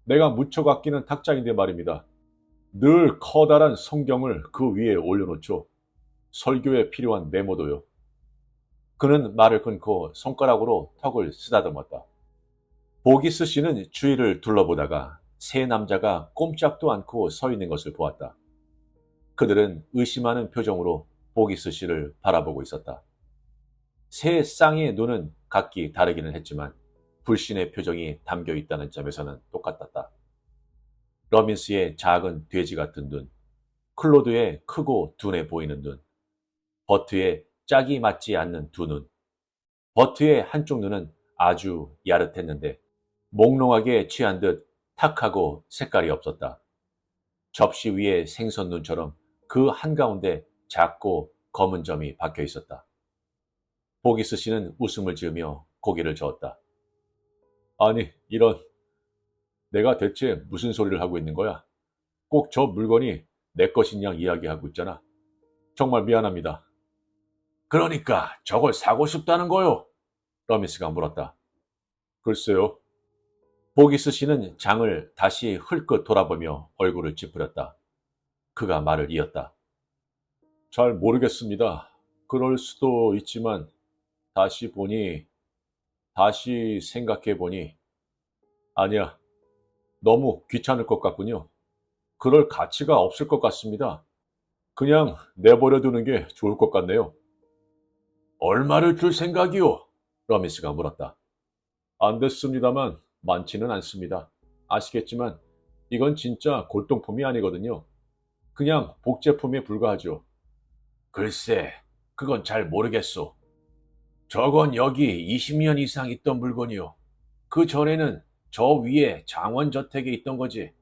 내가 무척 아끼는 탁자인데 말입니다. 늘 커다란 성경을 그 위에 올려놓죠. 설교에 필요한 메모도요. 그는 말을 끊고 손가락으로 턱을 쓰다듬었다. 보기스 씨는 주위를 둘러보다가 세 남자가 꼼짝도 않고 서 있는 것을 보았다. 그들은 의심하는 표정으로 보기스 씨를 바라보고 있었다. 세 쌍의 눈은 각기 다르기는 했지만 불신의 표정이 담겨 있다는 점에서는 똑같았다. 러민스의 작은 돼지 같은 눈, 클로드의 크고 둔해 보이는 눈, 버트의 짝이 맞지 않는 두 눈. 버트의 한쪽 눈은 아주 야릇했는데 몽롱하게 취한 듯 탁하고 색깔이 없었다. 접시 위에 생선눈처럼 그 한가운데 작고 검은 점이 박혀 있었다. 보기스 씨는 웃음을 지으며 고개를 저었다. 아니, 이런, 내가 대체 무슨 소리를 하고 있는 거야? 꼭 저 물건이 내 것인 양 이야기하고 있잖아. 정말 미안합니다. 그러니까 저걸 사고 싶다는 거요? 러미스가 물었다. 글쎄요. 보기스 씨는 장을 다시 흘끗 돌아보며 얼굴을 찌푸렸다. 그가 말을 이었다. 잘 모르겠습니다. 그럴 수도 있지만 다시 생각해 보니 아니야. 너무 귀찮을 것 같군요. 그럴 가치가 없을 것 같습니다. 그냥 내버려 두는 게 좋을 것 같네요. 얼마를 줄 생각이요? 러미스가 물었다. 안 됐습니다만 많지는 않습니다. 아시겠지만 이건 진짜 골동품이 아니거든요. 그냥 복제품에 불과하죠. 글쎄, 그건 잘 모르겠소. 저건 여기 20년 이상 있던 물건이요. 그 전에는 저 위에 장원저택에 있던 거지.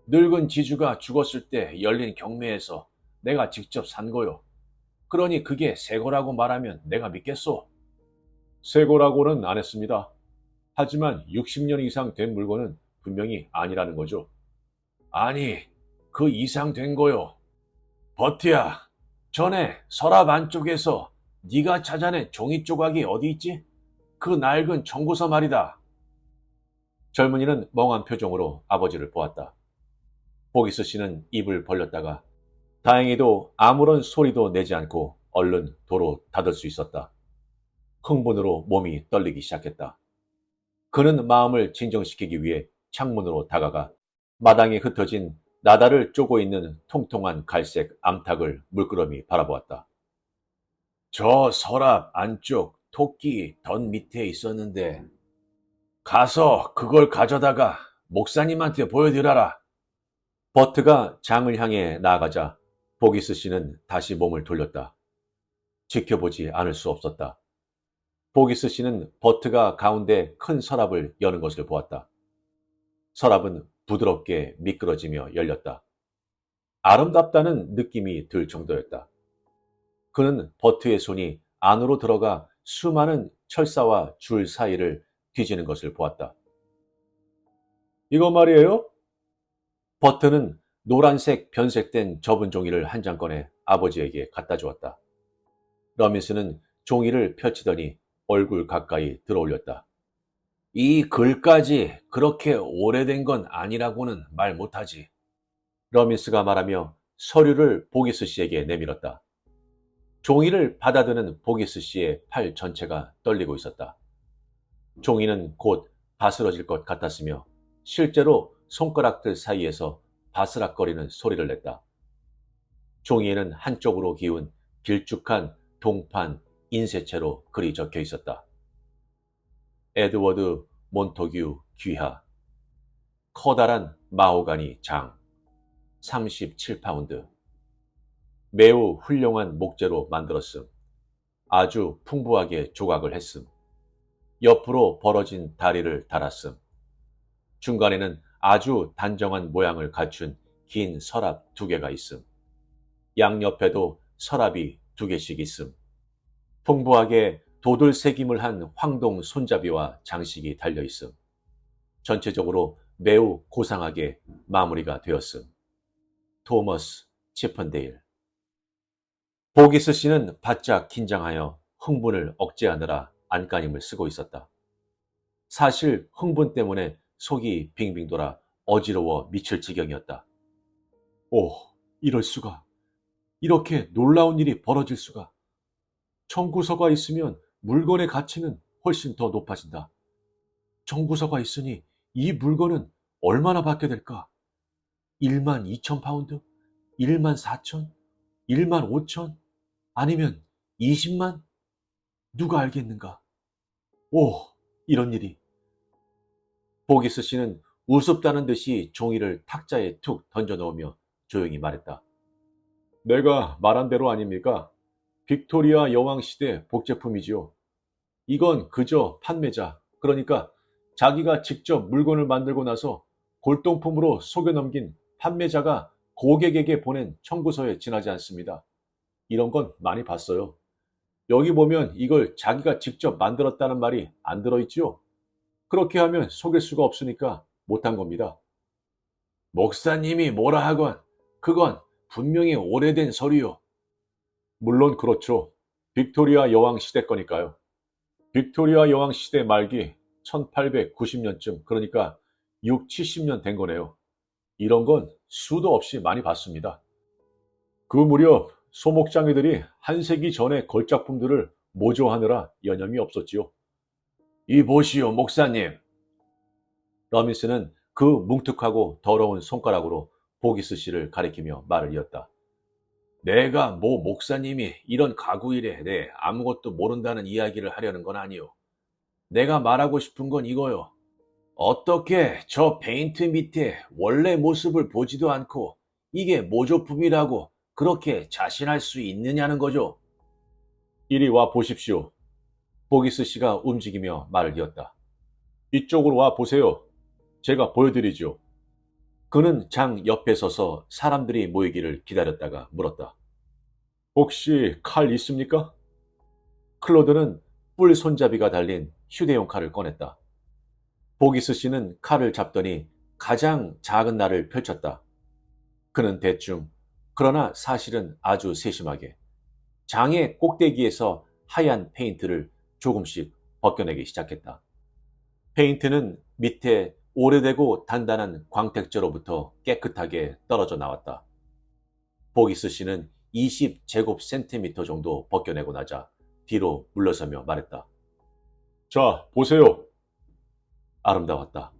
늙은 지주가 죽었을 때 열린 경매에서 내가 직접 산 거요. 그러니 그게 새 거라고 말하면 내가 믿겠소? 새 거라고는 안 했습니다. 하지만 60년 이상 된 물건은 분명히 아니라는 거죠. 아니, 그 이상 된 거요. 버트야, 전에 서랍 안쪽에서 네가 찾아낸 종이 조각이 어디 있지? 그 낡은 청구서 말이다. 젊은이는 멍한 표정으로 아버지를 보았다. 보기스 씨는 입을 벌렸다가 다행히도 아무런 소리도 내지 않고 얼른 도로 닫을 수 있었다. 흥분으로 몸이 떨리기 시작했다. 그는 마음을 진정시키기 위해 창문으로 다가가 마당에 흩어진 나다를 쪼고 있는 통통한 갈색 암탉을 물끄러미 바라보았다. 저 서랍 안쪽 토끼 던 밑에 있었는데 가서 그걸 가져다가 목사님한테 보여드려라. 버트가 장을 향해 나아가자 보기스 씨는 다시 몸을 돌렸다. 지켜보지 않을 수 없었다. 보기스 씨는 버트가 가운데 큰 서랍을 여는 것을 보았다. 서랍은 부드럽게 미끄러지며 열렸다. 아름답다는 느낌이 들 정도였다. 그는 버트의 손이 안으로 들어가 수많은 철사와 줄 사이를 뒤지는 것을 보았다. 이거 말이에요? 버트는 노란색 변색된 접은 종이를 한 장 꺼내 아버지에게 갖다 주었다. 러미스는 종이를 펼치더니 얼굴 가까이 들어올렸다. 이 글까지 그렇게 오래된 건 아니라고는 말 못하지. 러미스가 말하며 서류를 보기스 씨에게 내밀었다. 종이를 받아드는 보기스 씨의 팔 전체가 떨리고 있었다. 종이는 곧 바스러질 것 같았으며 실제로 손가락들 사이에서 바스락거리는 소리를 냈다. 종이에는 한쪽으로 기운 길쭉한 동판 인쇄체로 글이 적혀 있었다. 에드워드 몬토규 귀하, 커다란 마호가니 장, 37파운드. 매우 훌륭한 목재로 만들었음. 아주 풍부하게 조각을 했음. 옆으로 벌어진 다리를 달았음. 중간에는 아주 단정한 모양을 갖춘 긴 서랍 2개가 있음. 양옆에도 서랍이 2개씩 있음. 풍부하게 도돌새김을 한 황동 손잡이와 장식이 달려 있음. 전체적으로 매우 고상하게 마무리가 되었음. 토머스 치펀데일. 보기스 씨는 바짝 긴장하여 흥분을 억제하느라 안간힘을 쓰고 있었다. 사실 흥분 때문에 속이 빙빙 돌아 어지러워 미칠 지경이었다. 오, 이럴 수가. 이렇게 놀라운 일이 벌어질 수가. 청구서가 있으면 물건의 가치는 훨씬 더 높아진다. 청구서가 있으니 이 물건은 얼마나 받게 될까? 1만 2천 파운드? 1만 4천? 1만 5천? 아니면 20만? 누가 알겠는가? 오, 이런 일이. 보기스 씨는 우습다는 듯이 종이를 탁자에 툭 던져 넣으며 조용히 말했다. 내가 말한 대로 아닙니까? 빅토리아 여왕 시대 복제품이지요. 이건 그저 판매자, 그러니까 자기가 직접 물건을 만들고 나서 골동품으로 속여 넘긴 판매자가 고객에게 보낸 청구서에 지나지 않습니다. 이런 건 많이 봤어요. 여기 보면 이걸 자기가 직접 만들었다는 말이 안 들어있지요? 그렇게 하면 속일 수가 없으니까 못한 겁니다. 목사님이 뭐라 하건 그건 분명히 오래된 서류요. 물론 그렇죠. 빅토리아 여왕 시대 거니까요. 빅토리아 여왕 시대 말기 1890년쯤, 그러니까 6, 70년 된 거네요. 이런 건 수도 없이 많이 봤습니다. 그 무렵 소목장이들이 한 세기 전의 걸작품들을 모조하느라 여념이 없었지요. 이 보시오, 목사님. 러민스는 그 뭉툭하고 더러운 손가락으로 보기스 씨를 가리키며 말을 이었다. 내가 모 목사님이 이런 가구 일에 대해 아무것도 모른다는 이야기를 하려는 건 아니오. 내가 말하고 싶은 건 이거요. 어떻게 저 페인트 밑에 원래 모습을 보지도 않고 이게 모조품이라고 그렇게 자신할 수 있느냐는 거죠. 이리 와 보십시오. 보기스 씨가 움직이며 말을 이었다. 이쪽으로 와 보세요. 제가 보여드리죠. 그는 장 옆에 서서 사람들이 모이기를 기다렸다가 물었다. 혹시 칼 있습니까? 클로드는 뿔 손잡이가 달린 휴대용 칼을 꺼냈다. 보기스 씨는 칼을 잡더니 가장 작은 날을 펼쳤다. 그는 대충, 그러나 사실은 아주 세심하게 장의 꼭대기에서 하얀 페인트를 조금씩 벗겨내기 시작했다. 페인트는 밑에 오래되고 단단한 광택저로부터 깨끗하게 떨어져 나왔다. 보기스 씨는 20제곱센티미터 정도 벗겨내고 나자 뒤로 물러서며 말했다. 자, 보세요. 아름다웠다.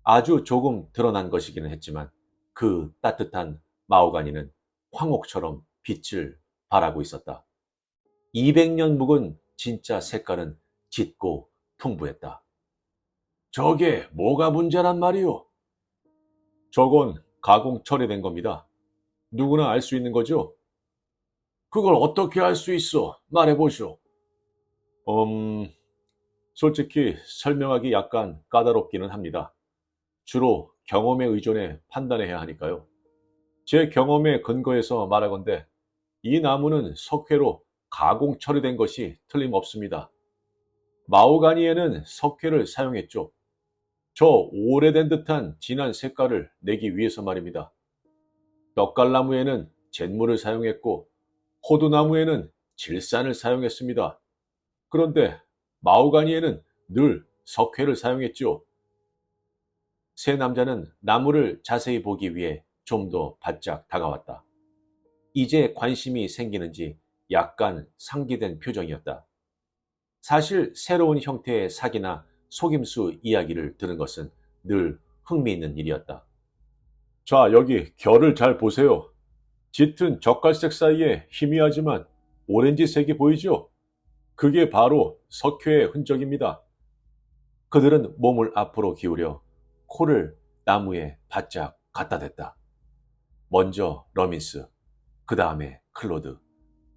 아주 조금 드러난 것이기는 했지만 그 따뜻한 마호가니는 황옥처럼 빛을 발하고 있었다. 200년 묵은 진짜 색깔은 짙고 풍부했다. 저게 뭐가 문제란 말이오? 저건 가공 처리된 겁니다. 누구나 알 수 있는 거죠? 그걸 어떻게 알 수 있어? 말해보시오. 솔직히 설명하기 약간 까다롭기는 합니다. 주로 경험에 의존해 판단해야 하니까요. 제 경험에 근거해서 말하건대 이 나무는 석회로 가공 처리된 것이 틀림없습니다. 마호가니에는 석회를 사용했죠. 저 오래된 듯한 진한 색깔을 내기 위해서 말입니다. 떡갈나무에는 잿물을 사용했고 호두나무에는 질산을 사용했습니다. 그런데 마호가니에는 늘 석회를 사용했죠. 세 남자는 나무를 자세히 보기 위해 좀 더 바짝 다가왔다. 이제 관심이 생기는지 약간 상기된 표정이었다. 사실 새로운 형태의 사기나 속임수 이야기를 들은 것은 늘 흥미있는 일이었다. 자, 여기 결을 잘 보세요. 짙은 젓갈색 사이에 희미하지만 오렌지색이 보이죠? 그게 바로 석회의 흔적입니다. 그들은 몸을 앞으로 기울여 코를 나무에 바짝 갖다 댔다. 먼저 러민스, 그 다음에 클로드,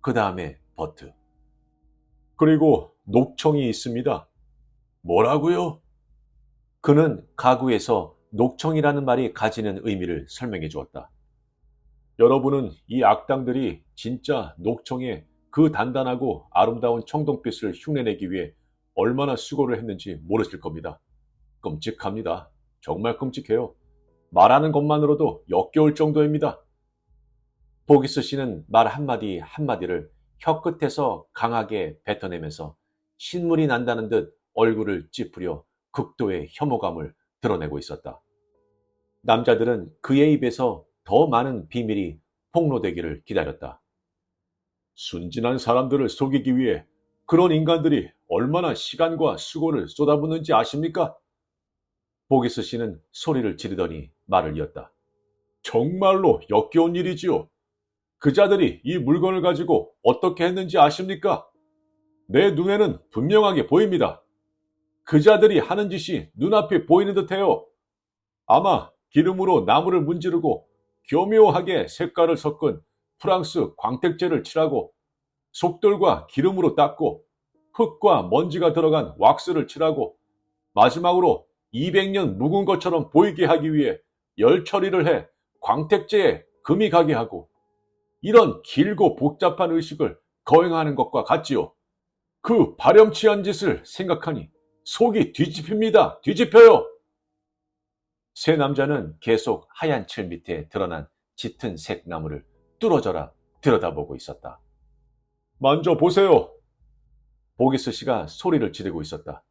그 다음에 버트. 그리고 녹청이 있습니다. 뭐라고요? 그는 가구에서 녹청이라는 말이 가지는 의미를 설명해 주었다. 여러분은 이 악당들이 진짜 녹청에 그 단단하고 아름다운 청동빛을 흉내내기 위해 얼마나 수고를 했는지 모르실 겁니다. 끔찍합니다. 정말 끔찍해요. 말하는 것만으로도 역겨울 정도입니다. 보기스 씨는 말 한마디 한마디를 혀끝에서 강하게 뱉어내면서 신물이 난다는 듯 얼굴을 찌푸려 극도의 혐오감을 드러내고 있었다. 남자들은 그의 입에서 더 많은 비밀이 폭로되기를 기다렸다. 순진한 사람들을 속이기 위해 그런 인간들이 얼마나 시간과 수고를 쏟아붓는지 아십니까? 보기스 씨는 소리를 지르더니 말을 이었다. 정말로 역겨운 일이지요. 그자들이 이 물건을 가지고 어떻게 했는지 아십니까? 내 눈에는 분명하게 보입니다. 그자들이 하는 짓이 눈앞에 보이는 듯해요. 아마 기름으로 나무를 문지르고 교묘하게 색깔을 섞은 프랑스 광택제를 칠하고 속돌과 기름으로 닦고 흙과 먼지가 들어간 왁스를 칠하고 마지막으로 200년 묵은 것처럼 보이게 하기 위해 열 처리를 해 광택제에 금이 가게 하고 이런 길고 복잡한 의식을 거행하는 것과 같지요. 그 발염치한 짓을 생각하니 속이 뒤집힙니다. 뒤집혀요. 세 남자는 계속 하얀 칠 밑에 드러난 짙은 색 나무를 뚫어져라 들여다보고 있었다. 만져보세요. 보기스 씨가 소리를 지르고 있었다.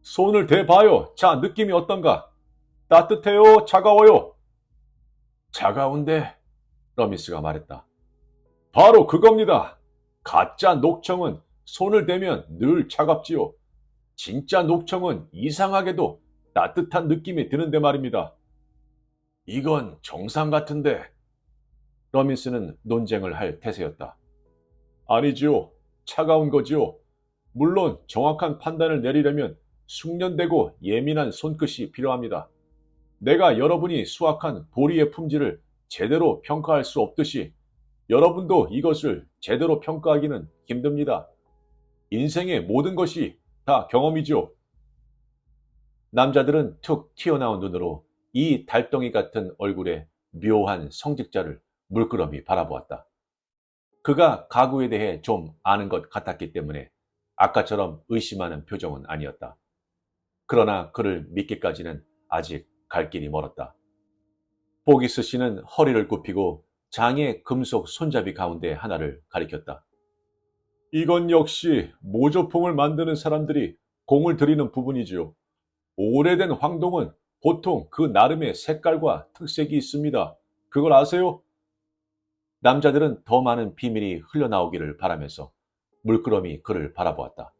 손을 대봐요. 자, 느낌이 어떤가? 따뜻해요? 차가워요? 차가운데, 러미스가 말했다. 바로 그겁니다. 가짜 녹청은 손을 대면 늘 차갑지요. 진짜 녹청은 이상하게도 따뜻한 느낌이 드는데 말입니다. 이건 정상 같은데. 러미스는 논쟁을 할 태세였다. 아니지요. 차가운 거지요. 물론 정확한 판단을 내리려면 숙련되고 예민한 손끝이 필요합니다. 내가 여러분이 수확한 보리의 품질을 제대로 평가할 수 없듯이 여러분도 이것을 제대로 평가하기는 힘듭니다. 인생의 모든 것이 다 경험이죠. 남자들은 툭 튀어나온 눈으로 이 달덩이 같은 얼굴에 묘한 성직자를 물끄러미 바라보았다. 그가 가구에 대해 좀 아는 것 같았기 때문에 아까처럼 의심하는 표정은 아니었다. 그러나 그를 믿기까지는 아직 갈 길이 멀었다. 보기스 씨는 허리를 굽히고 장의 금속 손잡이 가운데 하나를 가리켰다. 이건 역시 모조품을 만드는 사람들이 공을 들이는 부분이지요. 오래된 황동은 보통 그 나름의 색깔과 특색이 있습니다. 그걸 아세요? 남자들은 더 많은 비밀이 흘러나오기를 바라면서 물끄러미 그를 바라보았다.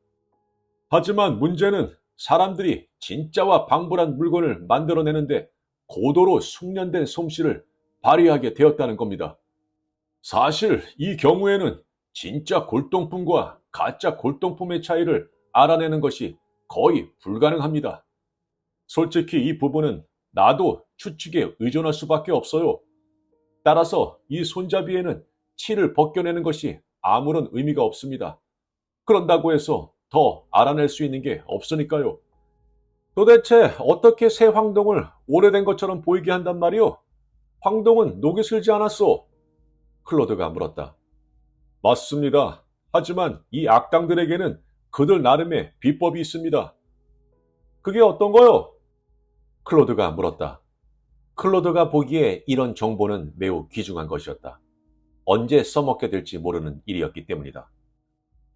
하지만 문제는 사람들이 진짜와 방불한 물건을 만들어내는데 고도로 숙련된 솜씨를 발휘하게 되었다는 겁니다. 사실 이 경우에는 진짜 골동품과 가짜 골동품의 차이를 알아내는 것이 거의 불가능합니다. 솔직히 이 부분은 나도 추측에 의존할 수밖에 없어요. 따라서 이 손잡이에는 칠을 벗겨내는 것이 아무런 의미가 없습니다. 그런다고 해서 더 알아낼 수 있는 게 없으니까요. 도대체 어떻게 새 황동을 오래된 것처럼 보이게 한단 말이오? 황동은 녹이 슬지 않았소? 클로드가 물었다. 맞습니다. 하지만 이 악당들에게는 그들 나름의 비법이 있습니다. 그게 어떤 거요? 클로드가 물었다. 클로드가 보기에 이런 정보는 매우 귀중한 것이었다. 언제 써먹게 될지 모르는 일이었기 때문이다.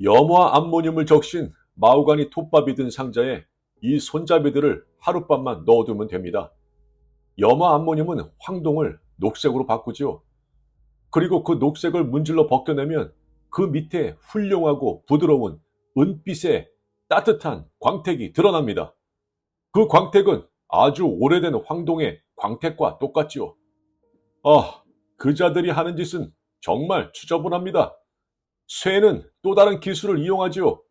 염화 암모늄을 적신 마우가니 톱밥이 든 상자에 이 손잡이들을 하룻밤만 넣어두면 됩니다. 염화 암모늄은 황동을 녹색으로 바꾸지요. 그리고 그 녹색을 문질러 벗겨내면 그 밑에 훌륭하고 부드러운 은빛의 따뜻한 광택이 드러납니다. 그 광택은 아주 오래된 황동의 광택과 똑같지요. 아, 그자들이 하는 짓은 정말 추저분합니다. 쇠는 또 다른 기술을 이용하지요.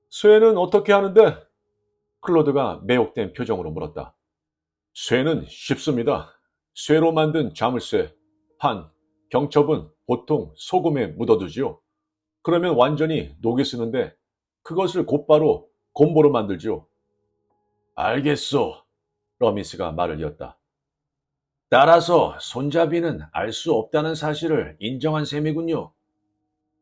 쇠는 어떻게 하는데? 클로드가 매혹된 표정으로 물었다. 쇠는 쉽습니다. 쇠로 만든 자물쇠, 판, 경첩은 보통 소금에 묻어두지요. 그러면 완전히 녹이 쓰는데 그것을 곧바로 곰보로 만들지요. 알겠소. 러미스가 말을 이었다. 따라서 손잡이는 알 수 없다는 사실을 인정한 셈이군요.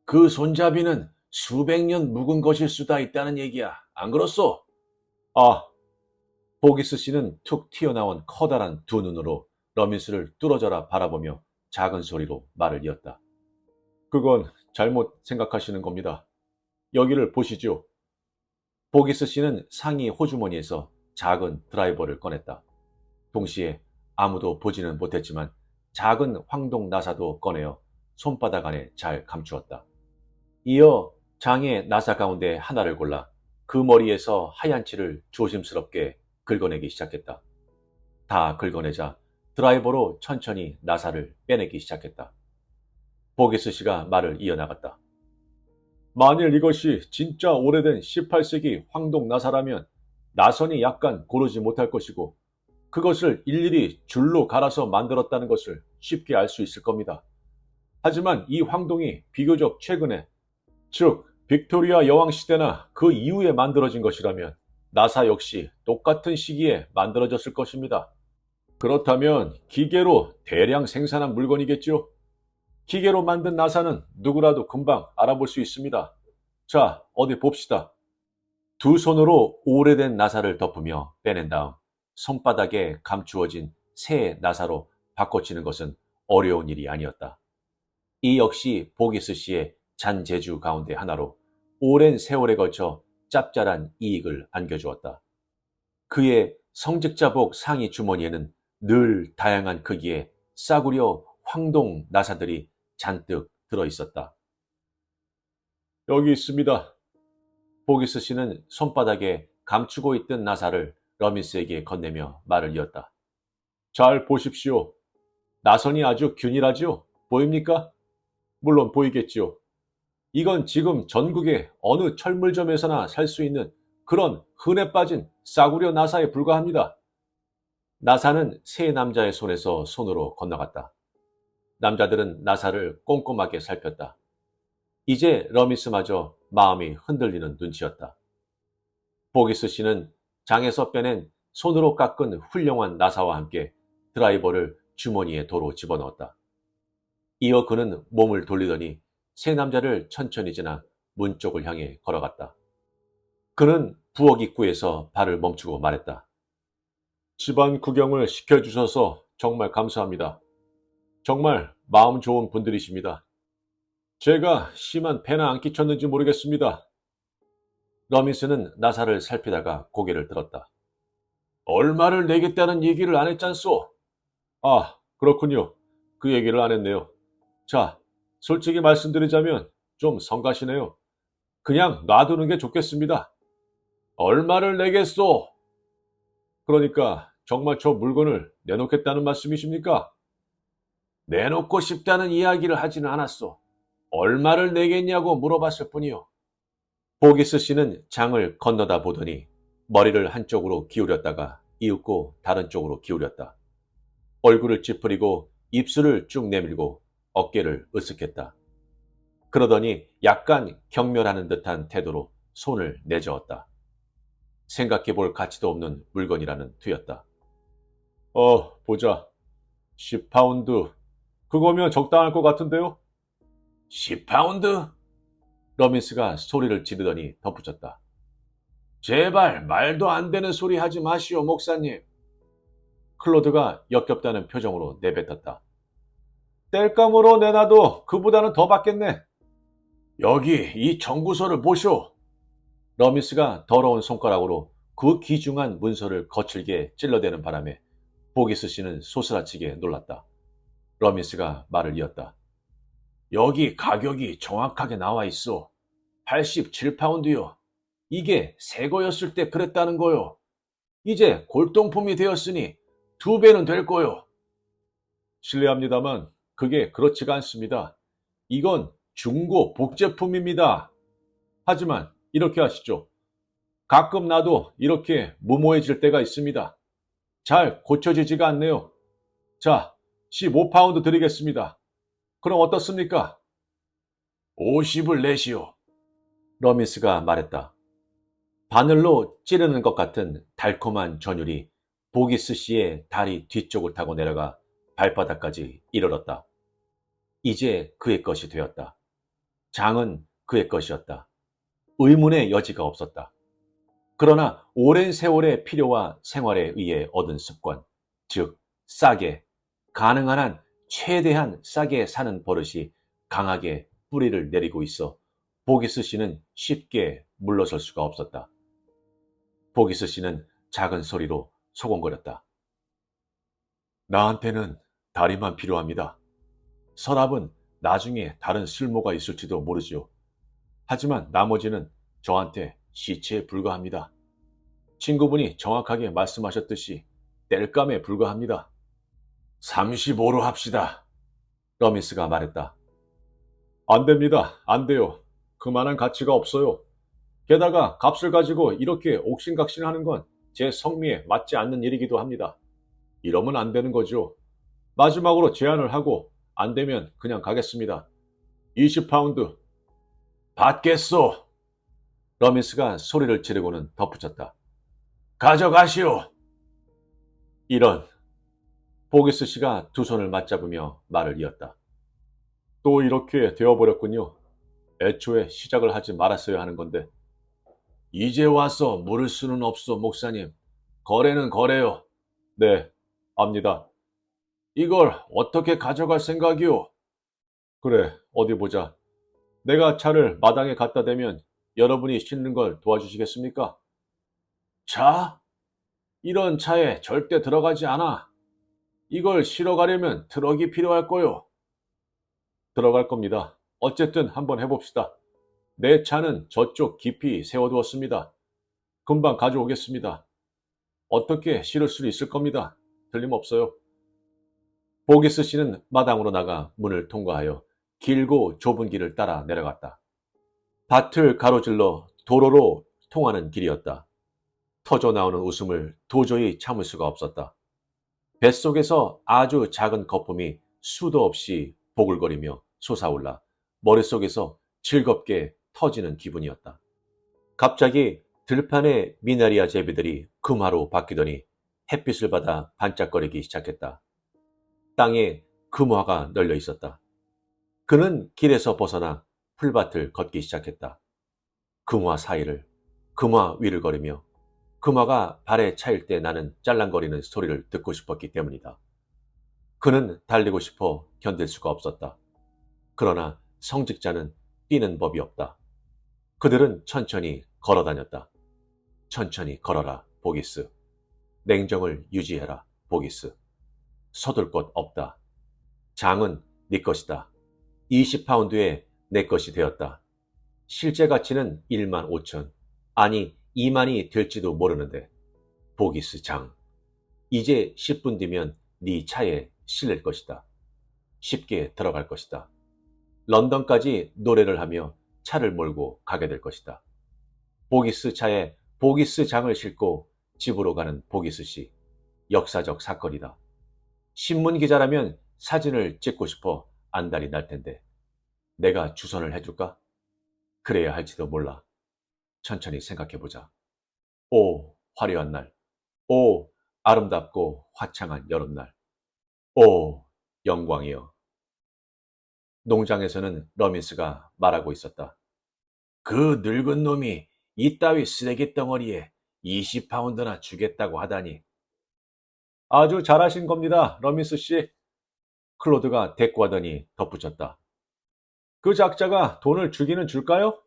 그 손잡이는 수백 년 묵은 것일 수도 있다는 얘기야. 안 그렇소? 아, 보기스 씨는 툭 튀어나온 커다란 두 눈으로 러미스를 뚫어져라 바라보며 작은 소리로 말을 이었다. 그건 잘못 생각하시는 겁니다. 여기를 보시죠. 보기스 씨는 상의 호주머니에서 작은 드라이버를 꺼냈다. 동시에 아무도 보지는 못했지만 작은 황동 나사도 꺼내어 손바닥 안에 잘 감추었다. 이어 장의 나사 가운데 하나를 골라 그 머리에서 하얀 칠을 조심스럽게 긁어내기 시작했다. 다 긁어내자 드라이버로 천천히 나사를 빼내기 시작했다. 보기스 씨가 말을 이어나갔다. 만일 이것이 진짜 오래된 18세기 황동 나사라면 나선이 약간 고르지 못할 것이고 그것을 일일이 줄로 갈아서 만들었다는 것을 쉽게 알 수 있을 겁니다. 하지만 이 황동이 비교적 최근에, 즉 빅토리아 여왕 시대나 그 이후에 만들어진 것이라면 나사 역시 똑같은 시기에 만들어졌을 것입니다. 그렇다면 기계로 대량 생산한 물건이겠죠? 기계로 만든 나사는 누구라도 금방 알아볼 수 있습니다. 자, 어디 봅시다. 두 손으로 오래된 나사를 덮으며 빼낸 다음 손바닥에 감추어진 새 나사로 바꿔치는 것은 어려운 일이 아니었다. 이 역시 보기스 씨의 잔재주 가운데 하나로 오랜 세월에 걸쳐 짭짤한 이익을 안겨주었다. 그의 성직자복 상의 주머니에는 늘 다양한 크기의 싸구려 황동 나사들이 잔뜩 들어있었다. 여기 있습니다. 보기스 씨는 손바닥에 감추고 있던 나사를 러미스에게 건네며 말을 이었다. 잘 보십시오. 나선이 아주 균일하죠? 보입니까? 물론 보이겠지요. 이건 지금 전국의 어느 철물점에서나 살 수 있는 그런 흔해 빠진 싸구려 나사에 불과합니다. 나사는 세 남자의 손에서 손으로 건너갔다. 남자들은 나사를 꼼꼼하게 살폈다. 이제 러미스마저 마음이 흔들리는 눈치였다. 보기스 씨는 장에서 빼낸 손으로 깎은 훌륭한 나사와 함께 드라이버를 주머니에 도로 집어넣었다. 이어 그는 몸을 돌리더니 세 남자를 천천히 지나 문 쪽을 향해 걸어갔다. 그는 부엌 입구에서 발을 멈추고 말했다. 집안 구경을 시켜주셔서 정말 감사합니다. 정말 마음 좋은 분들이십니다. 제가 심한 폐나 안 끼쳤는지 모르겠습니다. 러미스는 나사를 살피다가 고개를 들었다. 얼마를 내겠다는 얘기를 안 했잖소? 아, 그렇군요. 그 얘기를 안 했네요. 자, 솔직히 말씀드리자면 좀 성가시네요. 그냥 놔두는 게 좋겠습니다. 얼마를 내겠소? 그러니까 정말 저 물건을 내놓겠다는 말씀이십니까? 내놓고 싶다는 이야기를 하지는 않았소. 얼마를 내겠냐고 물어봤을 뿐이요. 보기스 씨는 장을 건너다 보더니 머리를 한쪽으로 기울였다가 이윽고 다른 쪽으로 기울였다. 얼굴을 찌푸리고 입술을 쭉 내밀고 어깨를 으쓱했다. 그러더니 약간 경멸하는 듯한 태도로 손을 내저었다. 생각해 볼 가치도 없는 물건이라는 투였다. 보자. 10파운드. 그거면 적당할 것 같은데요? 10파운드? 러미스가 소리를 지르더니 덧붙였다. 제발 말도 안 되는 소리 하지 마시오, 목사님. 클로드가 역겹다는 표정으로 내뱉었다. 땔감으로 내놔도 그보다는 더 받겠네. 여기 이 청구서를 보쇼. 러미스가 더러운 손가락으로 그 귀중한 문서를 거칠게 찔러대는 바람에 보기스 씨는 소스라치게 놀랐다. 러미스가 말을 이었다. 여기 가격이 정확하게 나와 있어. 87파운드요. 이게 새 거였을 때 그랬다는 거요. 이제 골동품이 되었으니 2배는 될 거요. 실례합니다만 그게 그렇지가 않습니다. 이건 중고 복제품입니다. 하지만 이렇게 하시죠. 가끔 나도 이렇게 무모해질 때가 있습니다. 잘 고쳐지지가 않네요. 자, 15파운드 드리겠습니다. 그럼 어떻습니까? 50을 내시오. 러미스가 말했다. 바늘로 찌르는 것 같은 달콤한 전율이 보기스 씨의 다리 뒤쪽을 타고 내려가 발바닥까지 이르렀다. 이제 그의 것이 되었다. 장은 그의 것이었다. 의문의 여지가 없었다. 그러나 오랜 세월의 필요와 생활에 의해 얻은 습관, 즉 싸게, 가능한 한 최대한 싸게 사는 버릇이 강하게 뿌리를 내리고 있어 보기스 씨는 쉽게 물러설 수가 없었다. 보기스 씨는 작은 소리로 소곤거렸다. 나한테는 다리만 필요합니다. 서랍은 나중에 다른 쓸모가 있을지도 모르지요. 하지만 나머지는 저한테 시체에 불과합니다. 친구분이 정확하게 말씀하셨듯이 땔감에 불과합니다. 35로 합시다. 러미스가 말했다. 안 됩니다. 안 돼요. 그만한 가치가 없어요. 게다가 값을 가지고 이렇게 옥신각신하는 건 제 성미에 맞지 않는 일이기도 합니다. 이러면 안 되는 거죠. 마지막으로 제안을 하고 안 되면 그냥 가겠습니다. 20파운드. 받겠소. 러미스가 소리를 지르고는 덧붙였다. 가져가시오. 이런, 보기스 씨가 두 손을 맞잡으며 말을 이었다. 또 이렇게 되어버렸군요. 애초에 시작을 하지 말았어야 하는 건데. 이제 와서 물을 수는 없소, 목사님. 거래는 거래요. 네, 압니다. 이걸 어떻게 가져갈 생각이오? 그래, 어디 보자. 내가 차를 마당에 갖다 대면 여러분이 싣는 걸 도와주시겠습니까? 차? 이런 차에 절대 들어가지 않아. 이걸 실어 가려면 트럭이 필요할 거요. 들어갈 겁니다. 어쨌든 한번 해봅시다. 내 차는 저쪽 깊이 세워두었습니다. 금방 가져오겠습니다. 어떻게 실을 수 있을 겁니다. 틀림없어요. 보기스 씨는 마당으로 나가 문을 통과하여 길고 좁은 길을 따라 내려갔다. 밭을 가로질러 도로로 통하는 길이었다. 터져 나오는 웃음을 도저히 참을 수가 없었다. 뱃속에서 아주 작은 거품이 수도 없이 보글거리며 솟아올라 머릿속에서 즐겁게 터지는 기분이었다. 갑자기 들판의 미나리아 제비들이 금화로 바뀌더니 햇빛을 받아 반짝거리기 시작했다. 땅에 금화가 널려 있었다. 그는 길에서 벗어나 풀밭을 걷기 시작했다. 금화 사이를, 금화 위를 걸으며 금화가 발에 차일 때 나는 짤랑거리는 소리를 듣고 싶었기 때문이다. 그는 달리고 싶어 견딜 수가 없었다. 그러나 성직자는 뛰는 법이 없다. 그들은 천천히 걸어 다녔다. 천천히 걸어라, 보기스. 냉정을 유지해라, 보기스. 서둘 것 없다. 장은 네 것이다. 20파운드에 내 것이 되었다. 실제 가치는 1만 5천, 아니 2만이 될지도 모르는데. 보기스 장. 이제 10분 뒤면 네 차에 실릴 것이다. 쉽게 들어갈 것이다. 런던까지 노래를 하며 차를 몰고 가게 될 것이다. 보기스 차에 보기스 장을 싣고 집으로 가는 보기스 씨. 역사적 사건이다. 신문 기자라면 사진을 찍고 싶어 안달이 날 텐데 내가 주선을 해줄까? 그래야 할지도 몰라. 천천히 생각해보자. 오, 화려한 날. 오, 아름답고 화창한 여름날. 오, 영광이여. 농장에서는 러민스가 말하고 있었다. 그 늙은 놈이 이따위 쓰레기 덩어리에 20파운드나 주겠다고 하다니. 아주 잘하신 겁니다, 러민스 씨. 클로드가 대꾸하더니 덧붙였다. 그 작자가 돈을 주기는 줄까요?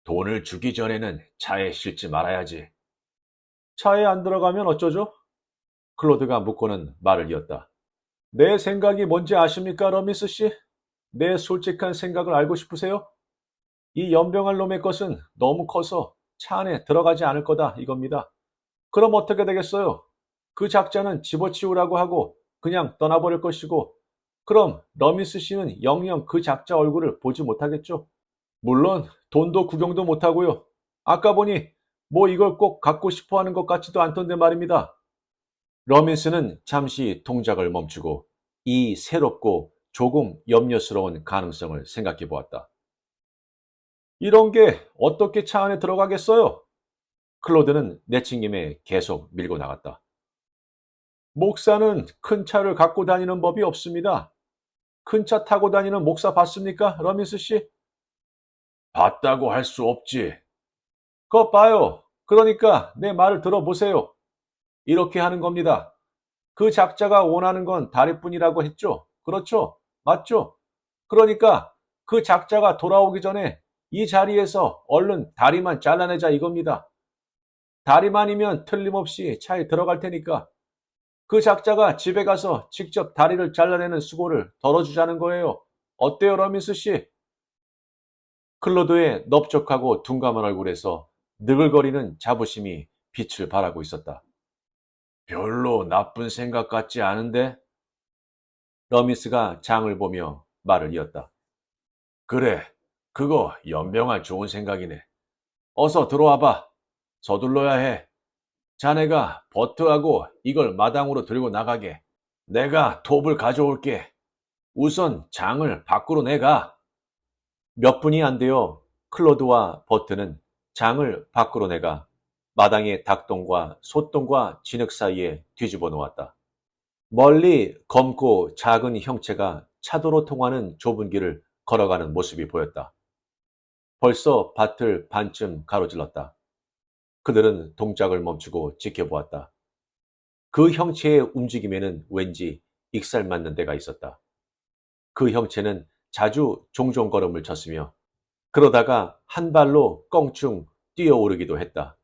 돈을 주기 전에는 차에 실지 말아야지. 차에 안 들어가면 어쩌죠? 클로드가 묻고는 말을 이었다. 내 생각이 뭔지 아십니까, 러민스 씨? 내 솔직한 생각을 알고 싶으세요? 이 연병할 놈의 것은 너무 커서 차 안에 들어가지 않을 거다, 이겁니다. 그럼 어떻게 되겠어요? 그 작자는 집어치우라고 하고 그냥 떠나버릴 것이고, 그럼 러민스 씨는 영영 그 작자 얼굴을 보지 못하겠죠? 물론 돈도 구경도 못하고요. 아까 보니 뭐 이걸 꼭 갖고 싶어 하는 것 같지도 않던데 말입니다. 러민스는 잠시 동작을 멈추고 이 새롭고 조금 염려스러운 가능성을 생각해 보았다. 이런 게 어떻게 차 안에 들어가겠어요? 클로드는 내친김에 계속 밀고 나갔다. 목사는 큰 차를 갖고 다니는 법이 없습니다. 큰 차 타고 다니는 목사 봤습니까, 러민스 씨? 봤다고 할 수 없지. 그것 봐요. 그러니까 내 말을 들어보세요. 이렇게 하는 겁니다. 그 작자가 원하는 건 다리뿐이라고 했죠? 그렇죠? 맞죠? 그러니까 그 작자가 돌아오기 전에 이 자리에서 얼른 다리만 잘라내자 이겁니다. 다리만이면 틀림없이 차에 들어갈 테니까 그 작자가 집에 가서 직접 다리를 잘라내는 수고를 덜어주자는 거예요. 어때요, 러민스 씨? 클로드의 넓적하고 둔감한 얼굴에서 느글거리는 자부심이 빛을 발하고 있었다. 별로 나쁜 생각 같지 않은데? 러미스가 장을 보며 말을 이었다. 그래, 그거 연병할 좋은 생각이네. 어서 들어와봐. 서둘러야 해. 자네가 버트하고 이걸 마당으로 들고 나가게. 내가 톱을 가져올게. 우선 장을 밖으로 내가. 몇 분이 안 되어 클로드와 버트는 장을 밖으로 내가 마당의 닭똥과 소똥과 진흙 사이에 뒤집어 놓았다. 멀리 검고 작은 형체가 차도로 통하는 좁은 길을 걸어가는 모습이 보였다. 벌써 밭을 반쯤 가로질렀다. 그들은 동작을 멈추고 지켜보았다. 그 형체의 움직임에는 왠지 익살맞는 데가 있었다. 그 형체는 자주 종종 걸음을 쳤으며 그러다가 한 발로 껑충 뛰어오르기도 했다.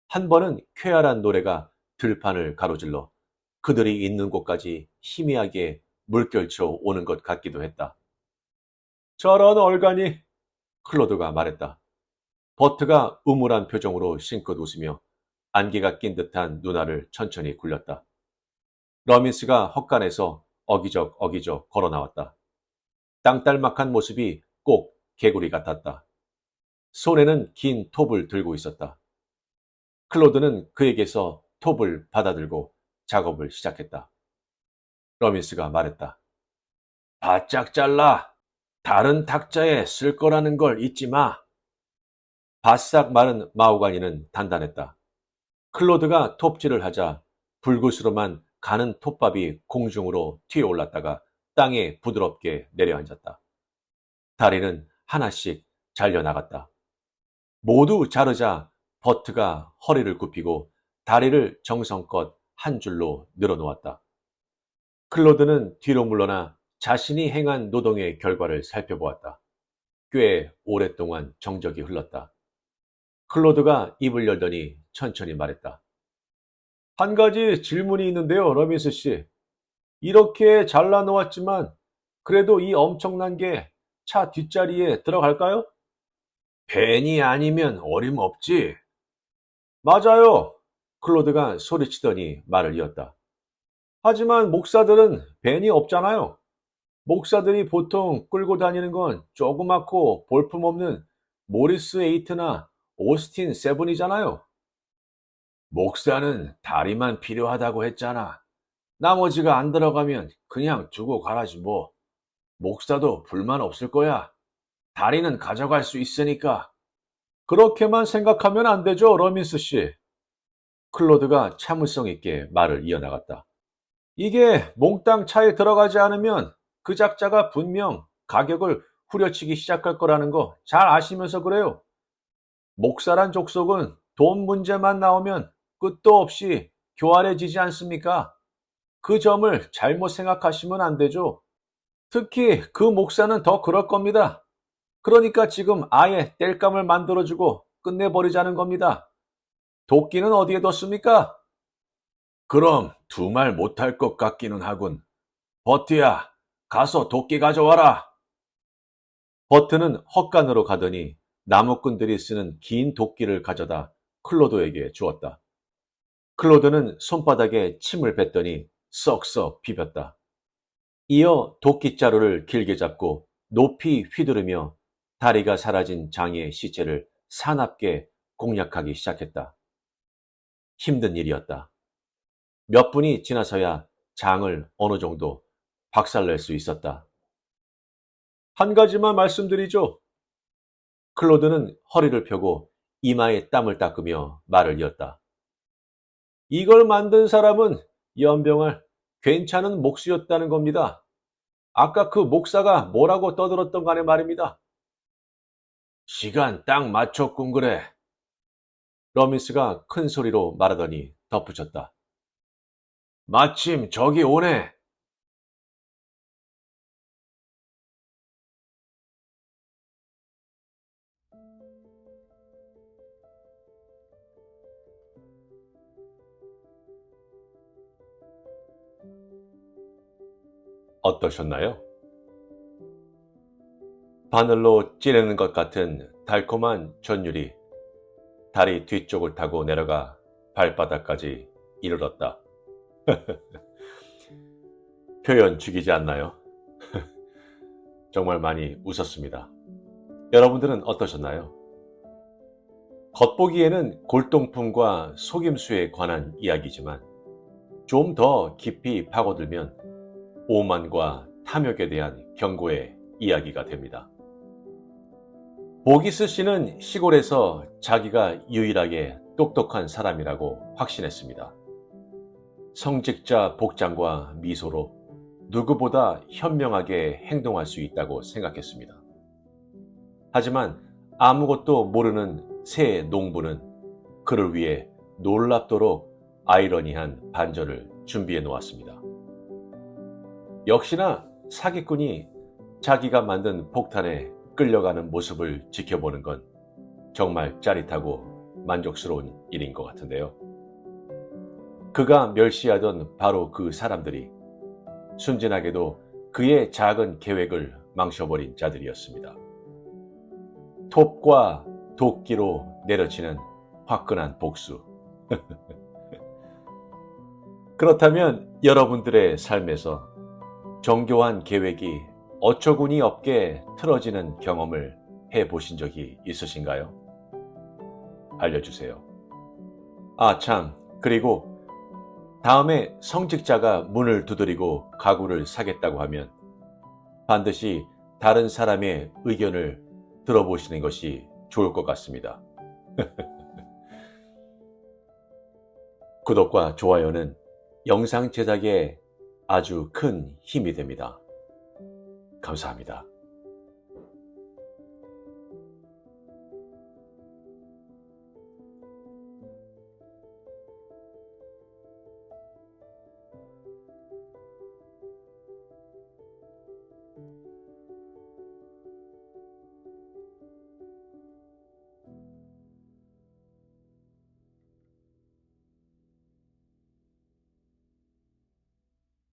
한 번은 쾌활한 노래가 들판을 가로질러 그들이 있는 곳까지 희미하게 물결쳐 오는 것 같기도 했다. 저런 얼간이, 클로드가 말했다. 버트가 음울한 표정으로 싱긋 웃으며 안개가 낀 듯한 눈알을 천천히 굴렸다. 러민스가 헛간에서 어기적 걸어 나왔다. 땅딸막한 모습이 꼭 개구리 같았다. 손에는 긴 톱을 들고 있었다. 클로드는 그에게서 톱을 받아들고 작업을 시작했다. 러민스가 말했다. 바짝 잘라. 다른 탁자에 쓸 거라는 걸 잊지 마. 바싹 마른 마호가니는 단단했다. 클로드가 톱질을 하자 불구스름한 가는 톱밥이 공중으로 튀어올랐다가 땅에 부드럽게 내려앉았다. 다리는 하나씩 잘려나갔다. 모두 자르자 버트가 허리를 굽히고 다리를 정성껏 한 줄로 늘어놓았다. 클로드는 뒤로 물러나 자신이 행한 노동의 결과를 살펴보았다. 꽤 오랫동안 정적이 흘렀다. 클로드가 입을 열더니 천천히 말했다. 한 가지 질문이 있는데요, 러민스 씨. 이렇게 잘라놓았지만 그래도 이 엄청난 게 차 뒷자리에 들어갈까요? 벤이 아니면 어림없지. 맞아요. 클로드가 소리치더니 말을 이었다. 하지만 목사들은 벤이 없잖아요. 목사들이 보통 끌고 다니는 건 조그맣고 볼품없는 모리스 에이트나 오스틴 세븐이잖아요. 목사는 다리만 필요하다고 했잖아. 나머지가 안 들어가면 그냥 두고 가라지 뭐. 목사도 불만 없을 거야. 다리는 가져갈 수 있으니까. 그렇게만 생각하면 안 되죠, 러민스 씨. 클로드가 참을성 있게 말을 이어나갔다. 이게 몽땅 차에 들어가지 않으면 그 작자가 분명 가격을 후려치기 시작할 거라는 거 잘 아시면서 그래요. 목사란 족속은 돈 문제만 나오면 끝도 없이 교활해지지 않습니까? 그 점을 잘못 생각하시면 안 되죠. 특히 그 목사는 더 그럴 겁니다. 그러니까 지금 아예 땔감을 만들어주고 끝내버리자는 겁니다. 도끼는 어디에 뒀습니까? 그럼 두 말 못할 것 같기는 하군. 버트야, 가서 도끼 가져와라. 버트는 헛간으로 가더니 나무꾼들이 쓰는 긴 도끼를 가져다 클로드에게 주었다. 클로드는 손바닥에 침을 뱉더니 썩썩 비볐다. 이어 도끼자루를 길게 잡고 높이 휘두르며 다리가 사라진 장의 시체를 사납게 공략하기 시작했다. 힘든 일이었다. 몇 분이 지나서야 장을 어느 정도 박살낼 수 있었다. 한 가지만 말씀드리죠. 클로드는 허리를 펴고 이마에 땀을 닦으며 말을 이었다. 이걸 만든 사람은 연병할 괜찮은 목수였다는 겁니다. 아까 그 목사가 뭐라고 떠들었던 간에 말입니다. 시간 딱 맞췄군 그래. 러민스가 큰 소리로 말하더니 덧붙였다. 마침 저기 오네. 어떠셨나요? 바늘로 찌르는 것 같은 달콤한 전율이 다리 뒤쪽을 타고 내려가 발바닥까지 이르렀다. 표현 죽이지 않나요? 정말 많이 웃었습니다. 여러분들은 어떠셨나요? 겉보기에는 골동품과 속임수에 관한 이야기지만 좀 더 깊이 파고들면 오만과 탐욕에 대한 경고의 이야기가 됩니다. 보기스 씨는 시골에서 자기가 유일하게 똑똑한 사람이라고 확신했습니다. 성직자 복장과 미소로 누구보다 현명하게 행동할 수 있다고 생각했습니다. 하지만 아무것도 모르는 새 농부는 그를 위해 놀랍도록 아이러니한 반전을 준비해 놓았습니다. 역시나 사기꾼이 자기가 만든 폭탄에 끌려가는 모습을 지켜보는 건 정말 짜릿하고 만족스러운 일인 것 같은데요. 그가 멸시하던 바로 그 사람들이 순진하게도 그의 작은 계획을 망쳐버린 자들이었습니다. 톱과 도끼로 내려치는 화끈한 복수. 그렇다면 여러분들의 삶에서 정교한 계획이 어처구니 없게 틀어지는 경험을 해보신 적이 있으신가요? 알려주세요. 아, 참, 그리고 다음에 성직자가 문을 두드리고 가구를 사겠다고 하면 반드시 다른 사람의 의견을 들어보시는 것이 좋을 것 같습니다. 구독과 좋아요는 영상 제작에 아주 큰 힘이 됩니다. 감사합니다.